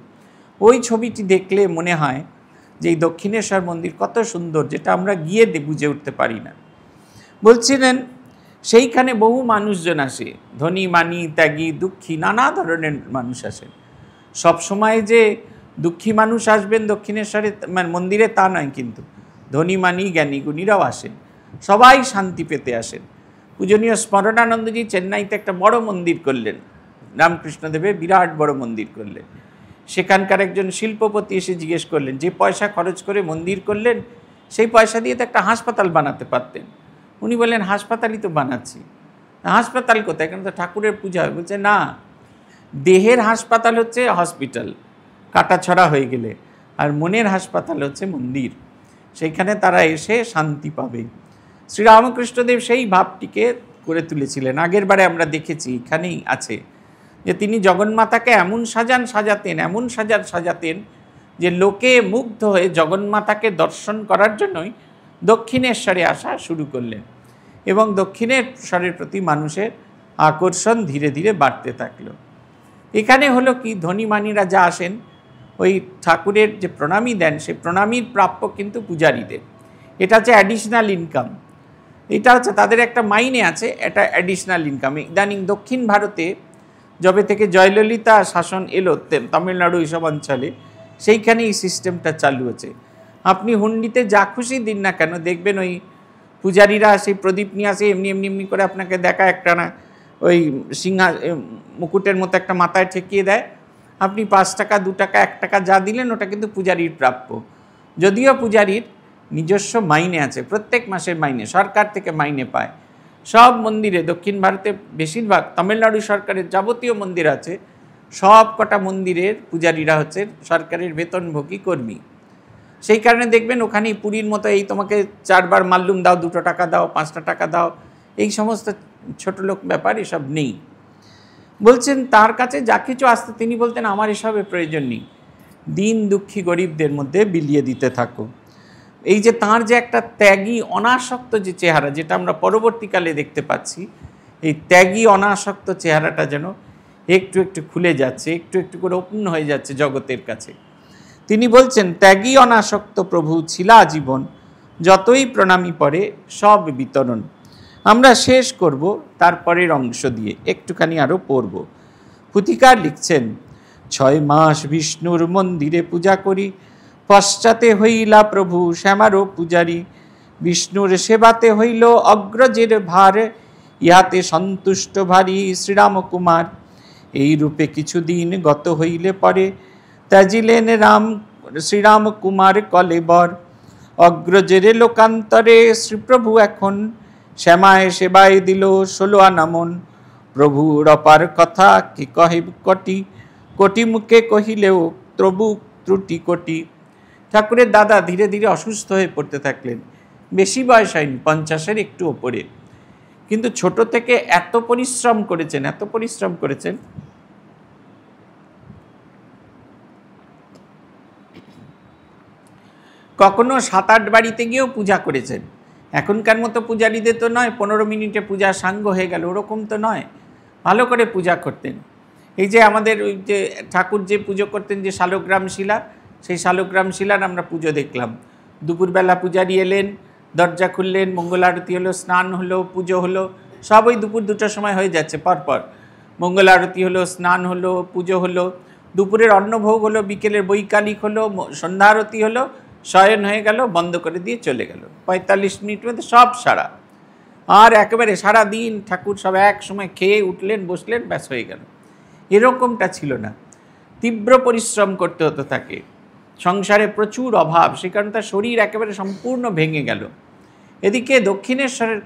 ওই ছবিটি দেখলে মনে হয় যে এই দক্ষিণেশ্বর মন্দির কত সুন্দর, যেটা আমরা গিয়ে বুঝে উঠতে পারি না। বলছিলেন সেইখানে বহু মানুষজন আসে, ধনী মানি ত্যাগী দুঃখী নানা ধরনের মানুষ আসেন। সবসময় যে দুঃখী মানুষ আসবেন দক্ষিণেশ্বরে মানে মন্দিরে তা নয়, কিন্তু ধনী মানি জ্ঞানী গুণীরাও আসেন, সবাই শান্তি পেতে আসেন। পূজনীয় স্মরণানন্দজি চেন্নাইতে একটা বড় মন্দির করলেন, রামকৃষ্ণদেবের বিরাট বড় মন্দির করলেন। সেখানকার একজন শিল্পপতি এসে জিজ্ঞেস করলেন, যে পয়সা খরচ করে মন্দির করলেন সেই পয়সা দিয়ে তো একটা হাসপাতাল বানাতে পারতেন। উনি বললেন হাসপাতালই তো বানাচ্ছি। হাসপাতাল কোথায়, এখানে তো ঠাকুরের পূজা হয়। বলছে না, দেহের হাসপাতাল হচ্ছে হসপিটাল কাটাছড়া হয়ে গেলে, আর মনের হাসপাতাল হচ্ছে মন্দির, সেইখানে তারা এসে শান্তি পাবে। শ্রীরামকৃষ্ণদেব সেই ভাবটিকে করে তুলেছিলেন। আগের বারে আমরা দেখেছি, এখানেই আছে, যে তিনি জগন্মাতাকে এমন সাজাতেন যে লোকে মুগ্ধ হয়ে জগন্মাতাকে দর্শন করার জন্যই দক্ষিণেশ্বরে আসা শুরু করলেন, এবং দক্ষিণেশ্বরের প্রতি মানুষের আকর্ষণ ধীরে ধীরে বাড়তে থাকলো। এখানে হলো কি, ধনী মানিরা যা আসেন ওই ঠাকুরের যে প্রণামী দেন, সেই প্রণামীর প্রাপ্য কিন্তু পূজারীদের। এটা হচ্ছে অ্যাডিশনাল ইনকাম, এটা হচ্ছে তাদের একটা মাইনে আছে, এটা অ্যাডিশনাল ইনকাম। ইদানিং দক্ষিণ ভারতে যবে থেকে জয়ললিতা শাসন এলো তামিলনাড়ু এইসব অঞ্চলে, সেইখানে এই সিস্টেমটা চালু আছে। আপনি হুন্ডিতে যা খুশি দিন না কেন, দেখবেন ওই পূজারীরা সেই প্রদীপ নিয়ে আসে, এমনি এমনি এমনি করে আপনাকে দেখা একটা না ওই মুকুটের মতো একটা মাথায় ঠেকিয়ে দেয়। আপনি 5 টাকা 2 টাকা 1 টাকা যা দিলেন ওটা কিন্তু পূজারীর প্রাপ্য। যদিও পূজারীর নিজস্ব মাইনে আছে, প্রত্যেক মাসের মাইনে সরকার থেকে মাইনে পায়। সব মন্দিরে দক্ষিণ ভারতে বেশিরভাগ তামিলনাড়ু সরকারের যাবতীয় মন্দির আছে, সব কটা মন্দিরের পূজারীরা হচ্ছে সরকারের বেতনভোগী কর্মী। সেই কারণে দেখবেন ওখানেই পুরীর মতো এই তোমাকে 4 বার মাল্লুম দাও, 2 টাকা দাও, 5 টাকা দাও, এই সমস্ত ছোট লোক ব্যাপার এসব নেই। বলছেন তার কাছে যা কিছু আসতে তিনি বলতেন আমার এসবের প্রয়োজন নেই, দিন দুঃখী গরিবদের মধ্যে বিলিয়ে দিতে থাকো। এই যে তার যে একটা ত্যাগী অনাসক্ত যে চেহারা, যেটা আমরা পরবর্তীকালে দেখতে পাচ্ছি, এই ত্যাগী অনাসক্ত চেহারাটা যেন একটু একটু খুলে যাচ্ছে, একটু একটু করে ওপেন হয়ে যাচ্ছে জগতের কাছে। তিনি বলছেন, ত্যাগী অনাসক্ত প্রভু ছিলা জীবন, যতই প্রণামী পরে সব বিতরণ। আমরা শেষ করব তারপরের অংশ দিয়ে, একটুখানি আরও পড়ব। পুথিকার লিখছেন, 6 মাস বিষ্ণুর মন্দিরে পূজা করি, পশ্চাতে হইলা প্রভু শ্যামারও পূজারী। বিষ্ণুর সেবাতে হইল অগ্রজের ভার, ইহাতে সন্তুষ্ট ভারী শ্রীরামকুমার। এই রূপে কিছুদিন গত হইলে পরে, ত্যাজিলেন শ্রীরামকুমার কলেবর। অগ্রজের লোকান্তরে শ্রীপ্রভু এখন, শ্যামায় সেবায় দিল 16 আনা মন। প্রভুর অপার কথা কি কহে কটি, কোটি মুখে কহিলেও প্রভু ত্রুটি কোটি। ঠাকুরের দাদা ধীরে ধীরে অসুস্থ হয়ে পড়তে থাকলেন। বেশি বয়স হয়নি, 50-এর একটু ওপরে, কিন্তু ছোট থেকে এত পরিশ্রম করেছেন। কখনো 7-8 বাড়িতে গিয়েও পূজা করেছেন। এখনকার মতো পূজারীদের তো নয় 15 মিনিটে পূজা সাঙ্গ হয়ে গেল, ওরকম তো নয়, ভালো করে পূজা করতেন। এই যে আমাদের ওই যে ঠাকুর যে পুজো করতেন, যে শালগ্রাম শিলা, সেই শালগ্রাম শিলার আমরা পুজো দেখলাম। দুপুরবেলা পূজারি এলেন, দরজা খুললেন, মঙ্গল আরতি হলো, স্নান হলো, পুজো হলো, সব ওই দুপুর 2টার সময় হয়ে যাচ্ছে পরপর। মঙ্গল আরতি হলো, স্নান হলো, পুজো হলো, দুপুরের অন্নভোগ হলো, বিকেলের বৈকালিক হলো, সন্ধ্যা আরতি হলো, শয়ন হয়ে গেল, বন্ধ করে দিয়ে চলে গেল। 45 মিনিটের মধ্যে সব সারা। আর একেবারে সারাদিন ঠাকুর সব এক সময় খেয়ে উঠলেন, বসলেন, ব্যাস হয়ে গেল। এরকমটা ছিল না, তীব্র পরিশ্রম করতে হতো তাকে। সংসারে প্রচুর অভাব, সে কারণে তার শরীর একেবারে সম্পূর্ণ ভেঙে গেল। এদিকে দক্ষিণেশ্বরের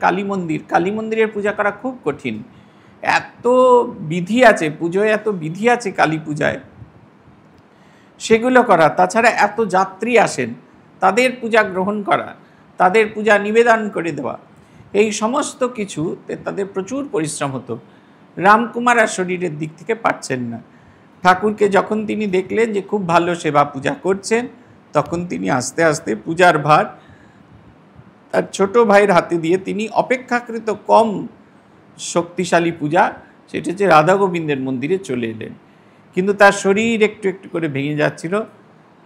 কালী মন্দিরের পূজা করা খুব কঠিন। এত বিধি আছে পুজোয়, এত বিধি আছে কালী পূজায়, সেগুলো করা। তাছাড়া এত যাত্রী আসেন, তাদের পূজা গ্রহণ করা, তাদের পূজা নিবেদন করে দেওয়া, এই সমস্ত কিছুতে তাদের প্রচুর পরিশ্রম হতো। রামকুমার আর শরীরের দিক থেকে পারছেন না। ঠাকুরকে যখন তিনি দেখলেন যে খুব ভালো সেবা পূজা করছেন, তখন তিনি আস্তে আস্তে পূজার ভার তার ছোট ভাইয়ের হাতে দিয়ে তিনি অপেক্ষাকৃত কম শক্তিশালী পূজা, সেটা হচ্ছে রাধা গোবিন্দের মন্দিরে চলে এলেন। কিন্তু তার শরীর একটু একটু করে ভেঙে যাচ্ছিল।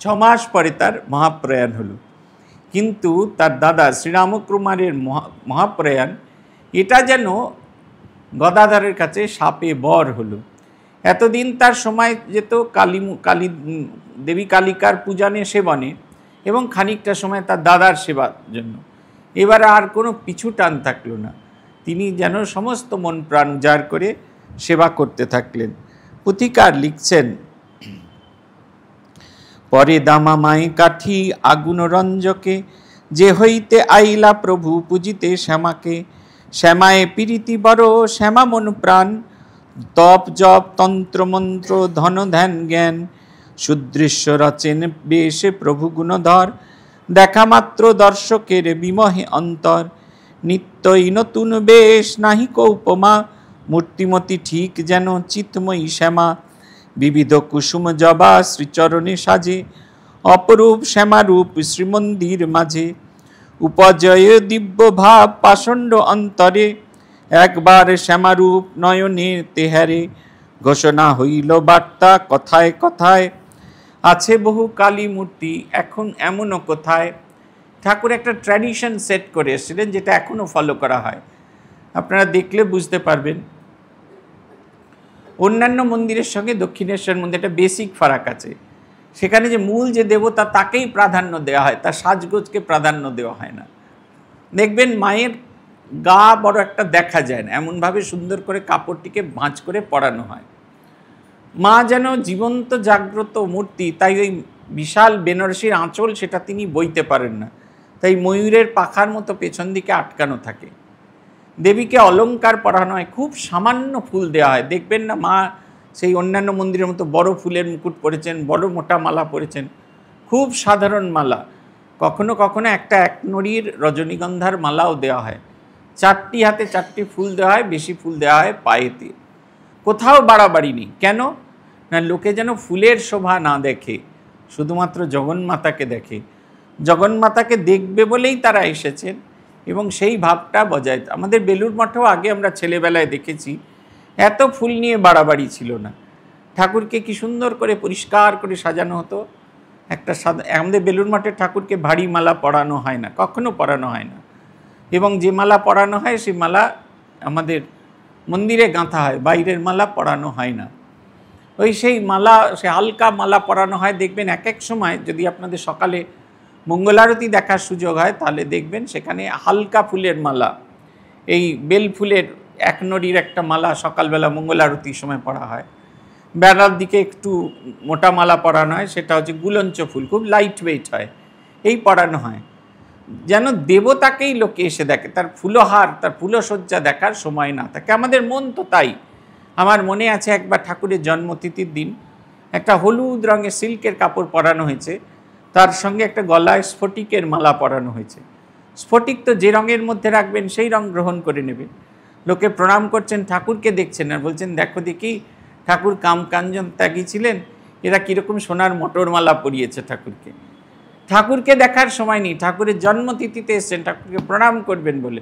6 মাস পরে তার মহাপ্রয়াণ হলো। কিন্তু তার দাদা শ্রীরামকুমারের মহাপ্রয়াণ, এটা যেন গদাধরের কাছে সাপে বর হলো। এতদিন তার সময় যেত কালী দেবী কালিকার পূজনে সেবনে, এবং খানিকটা সময় তার দাদার সেবার জন্য। এবার আর কোনো পিছু টান থাকলো না, তিনি যেন সমস্ত মন প্রাণ উজাড় করে সেবা করতে থাকলেন। পুথিকার লিখছেন, পরে দামা মায়ে কাঠি আগুন রঞ্জকে, যে হইতে আইলা প্রভু পূজিতে শ্যামাকে। শ্যামায়ে প্রীতি বড় শ্যামা মন প্রাণ, তপ জপ তন্ত্র মন্ত্র ধন ধ্যান জ্ঞান। সুদৃশ্য রচেন বেশে প্রভু গুণধর, দেখা মাত্র দর্শকের বিমহে অন্তর। নিত্যই নতুন বেশ নাহি কো উপমা, মূর্তিমতি ঠিক যেন চিৎময়ী শ্যামা। বিবিধ কুসুম জবা শ্রীচরণে সাজে, অপরূপ শ্যামারূপ শ্রীমন্দির মাঝে। উপজয় দিব্য ভাব পাষণ্ড অন্তরে, একবার শ্যামারূপ নয়নে তেহারে। ঘোষণা হইল বার্তা কথায় কথায়, আছে বহু কালী মূর্তি এখন এমনও কোথায়। ঠাকুর একটা ট্র্যাডিশন সেট করে এসেছিলেন, যেটা এখনও ফলো করা হয়। আপনারা দেখলে বুঝতে পারবেন, অন্যান্য মন্দিরের সঙ্গে দক্ষিণেশ্বর মন্দিরে একটা বেসিক ফারাক আছে। সেখানে যে মূল যে দেবতা, তাকেই প্রাধান্য দেওয়া হয়, তার সাজগোজকে প্রাধান্য দেওয়া হয় না। দেখবেন মায়ের গা বড় একটা দেখা যায় না, এমনভাবে সুন্দর করে কাপড়টিকে ভাঁজ করে পরানো হয়। মা যেন জীবন্ত জাগ্রত মূর্তি, তাই ওই বিশাল বেনারসির আঁচল সেটা তিনি বইতে পারেন না, তাই ময়ূরের পাখার মতো পেছন দিকে আটকানো থাকে। দেবীকে অলঙ্কার পরানো হয়, খুব সামান্য ফুল দেওয়া হয়। দেখবেন না মা সেই অন্যান্য মন্দিরের মতো বড় ফুলের মুকুট পরেছেন, বড় মোটা মালা পরেছেন, খুব সাধারণ মালা। কখনো কখনো একটা 1 নড়ির রজনীগন্ধার মালাও দেওয়া হয়। 4টি হাতে 4টি ফুল দেওয়া হয়, বেশি ফুল দেওয়া হয় পায়েতে। কোথাও বাড়াবাড়ি নেই। কেন না, লোকে যেন ফুলের শোভা না দেখে, শুধুমাত্র জগন্মাতাকে দেখে। জগন্মাতাকে দেখবে বলেই তারা এসেছেন, এবং সেই ভাবটা বজায়। আমাদের বেলুড় মঠেও আগে আমরা ছেলেবেলায় দেখেছি, এত ফুল নিয়ে বাড়াবাড়ি ছিল না। ঠাকুরকে কি সুন্দর করে পরিষ্কার করে সাজানো হতো। একটা সাদা, আমাদের বেলুড় মঠের ঠাকুরকে ভারী মালা পরানো হয় না, কখনো পরানো হয় না। এবং যে মালা পরানো হয় সেই মালা আমাদের মন্দিরে গাঁথা হয়, বাইরের মালা পরানো হয় না। ওই সেই মালা, সে হালকা মালা পরানো হয়। দেখবেন এক এক সময় যদি আপনাদের সকালে মঙ্গলারতি দেখার সুযোগ হয় তাহলে দেখবেন সেখানে হালকা ফুলের মালা, এই বেল ফুলের এক নড়ির একটা মালা সকালবেলা মঙ্গলারতির সময় পরা হয়। বেলার দিকে একটু মোটা মালা পরানো হয়, সেটা হচ্ছে গুলঞ্চ ফুল, খুব লাইট ওয়েট হয়, এই পরানো হয়। যেন দেবতাকেই লোকে এসে দেখে, তার ফুলহার, তার ফুলসজ্জা দেখার সময় না থাকে। আমাদের মন তো তাই। আমার মনে আছে একবার ঠাকুরের জন্মতিথির দিন একটা হলুদ রঙের সিল্কের কাপড় পরানো হয়েছে, তার সঙ্গে একটা গলায় স্ফটিকের মালা পরানো হয়েছে। স্ফটিক তো যে রঙের মধ্যে রাখবেন সেই রং গ্রহণ করে নেবেন। লোকে প্রণাম করছেন, ঠাকুরকে দেখছেন আর বলছেন, দেখো দেখি ঠাকুর কামকাঞ্চন ত্যাগী ছিলেন, এরা কীরকম সোনার মটর মালা পরিয়েছে ঠাকুরকে। ঠাকুরকে দেখার সময় নেই, ঠাকুরের জন্মতিথিতে এসছেন ঠাকুরকে প্রণাম করবেন বলে,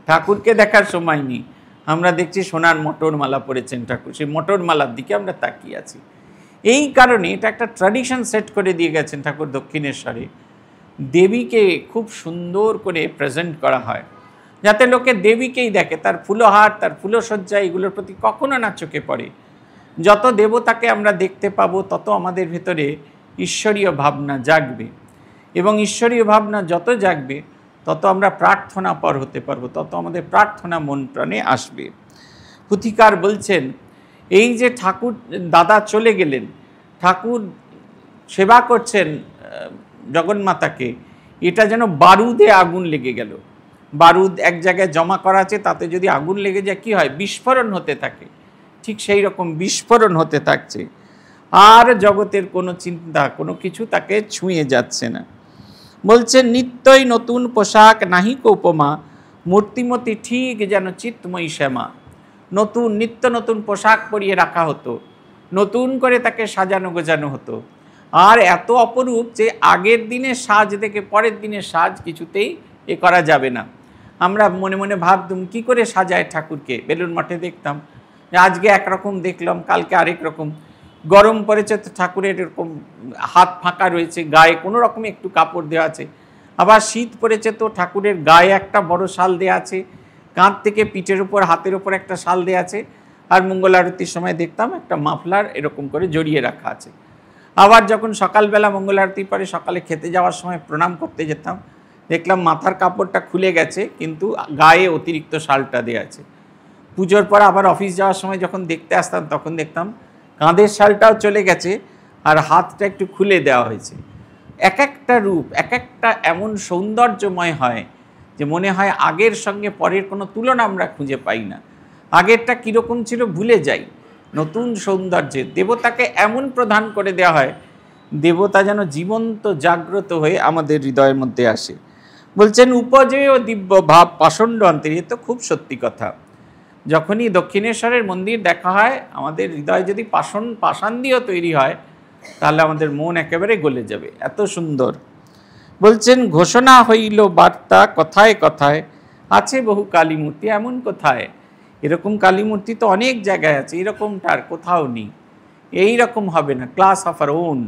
ঠাকুরকে দেখার সময় নেই। আমরা দেখছি সোনার মটর মালা পরেছেন ঠাকুর, সেই মটর মালার দিকে আমরা তাকিয়ে আছি। এই কারণে এটা একটা ট্র্যাডিশন সেট করে দিয়ে গেছেন ঠাকুর দক্ষিণেশ্বরে। দেবীকে খুব সুন্দর করে প্রেজেন্ট করা হয় যাতে লোকে দেবীকেই দেখে, তার ফুলহার, তার ফুলসজ্জা, এগুলোর প্রতি কখনো না চোখে পড়ে। যত দেবতাকে আমরা দেখতে পাবো তত আমাদের ভেতরে ঈশ্বরীয় ভাবনা জাগবে, এবং ঈশ্বরীয় ভাবনা যত জাগবে তত আমরা প্রার্থনাপর হতে পারবো, তত আমাদের প্রার্থনা মন প্রাণে আসবে। পুথিকার বলছেন, এই যে ঠাকুর দাদা চলে গেলেন, ঠাকুর সেবা করছেন জগন্মাতাকে, এটা যেন বারুদে আগুন লেগে গেল। বারুদ এক জায়গায় জমা করা আছে, তাতে যদি আগুন লেগে যায় কী হয়, বিস্ফোরণ হতে থাকে। ঠিক সেই রকম বিস্ফোরণ হতে থাকছে, আর জগতের কোনো চিন্তা, কোনো কিছু তাকে ছুঁয়ে যাচ্ছে না। বলছেন, নিত্যই নতুন পোশাক নাহিক উপমা, মূর্তিমতি ঠিক যেন চিত্তময়ী শ্যামা। নতুন নিত্য নতুন পোশাক পরিয়ে রাখা হতো, নতুন করে তাকে সাজানো গোজানো হতো। আর এত অপরূপ যে আগের দিনের সাজ দেখে পরের দিনের সাজ কিছুতেই এ করা যাবে না। আমরা মনে মনে ভাবতাম কী করে সাজায় ঠাকুরকে। বেলুড় মঠে দেখতাম আজকে একরকম দেখলাম, কালকে আরেক রকম। গরম পড়েছে তো ঠাকুরের এরকম হাত ফাঁকা রয়েছে, গায়ে কোনো রকম একটু কাপড় দেওয়া আছে। আবার শীত পড়েছে তো ঠাকুরের গায়ে একটা বড় শাল দেওয়া আছে, কাঁধ থেকে পিঠের উপর, হাতের উপর একটা শাল দেওয়া আছে। আর মঙ্গল আরতির সময় দেখতাম একটা মাফলার এরকম করে জড়িয়ে রাখা আছে। আবার যখন সকালবেলা মঙ্গল আরতির পরে সকালে খেতে যাওয়ার সময় প্রণাম করতে যেতাম, দেখলাম মাথার কাপড়টা খুলে গেছে কিন্তু গায়ে অতিরিক্ত শালটা দেওয়া আছে। পুজোর পর আবার অফিস যাওয়ার সময় যখন দেখতে আসতাম তখন দেখতাম কাঁধের শালটাও চলে গেছে আর হাতটা একটু খুলে দেওয়া হয়েছে। এক একটা রূপ এক একটা এমন সৌন্দর্যময় হয় যে মনে হয় আগের সঙ্গে পরের কোনো তুলনা আমরা খুঁজে পাই না। আগেরটা কীরকম ছিল ভুলে যাই, নতুন সৌন্দর্যে দেবতাকে এমন প্রদান করে দেওয়া হয়, দেবতা যেন জীবন্ত জাগ্রত হয়ে আমাদের হৃদয়ের মধ্যে আসে। বলছেন, উপজেয় দিব্য ভাব পাষণ্ড অন্তরে। এ তো খুব সত্যি কথা। যখনই দক্ষিণেশ্বরের মন্দির দেখা হয়, আমাদের হৃদয় যদি পাষাণ দিয়েও তৈরি হয় তাহলে আমাদের মন একেবারে গলে যাবে, এত সুন্দর। বলছেন, ঘোষণা হইল বার্তা কথায় কথায়, আছে বহু কালী মূর্তি। এমন কোথায়? এরকম কালী মূর্তি তো অনেক জায়গায় আছে, এরকমটা আর কোথাও নেই। এই রকম হবে না, ক্লাস অফ আর ওন,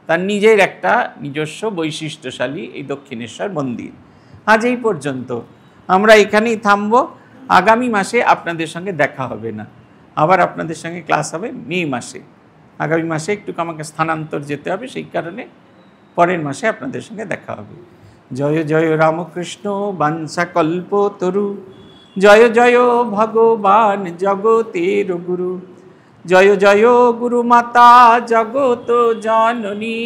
তার নিজের একটা নিজস্ব বৈশিষ্ট্যশালী এই দক্ষিণেশ্বর মন্দির। আজ এই পর্যন্ত, আমরা এখানেই থামবো। আগামী মাসে আপনাদের সঙ্গে দেখা হবে না, আবার আপনাদের সঙ্গে ক্লাস হবে মে মাসে। আগামী মাসে একটু আমাকে স্থানান্তর যেতে হবে, সেই কারণে পরের মাসে আপনাদের সঙ্গে দেখা হবে। জয় জয় রামকৃষ্ণ বাঞ্ছা কল্পতরু, জয় জয় ভগবান জগতের গুরু, জয় জয় গুরু মাতা জগত জননী,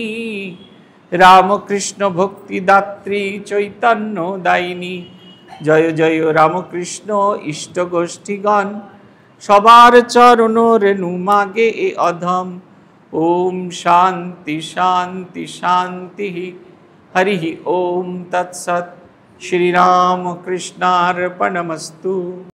রামকৃষ্ণ ভক্তিদাত্রী চৈতন্য দায়িনী। জয় জয় রামকৃষ্ণ ইষ্ট গোষ্ঠীগণ, সবার চরণ রেণু মাগে এ অধম। ওম শান্তি শান্তি শান্তি। হরি ওম তৎসৎ। শ্রীরামকৃষ্ণার্পণমস্তু।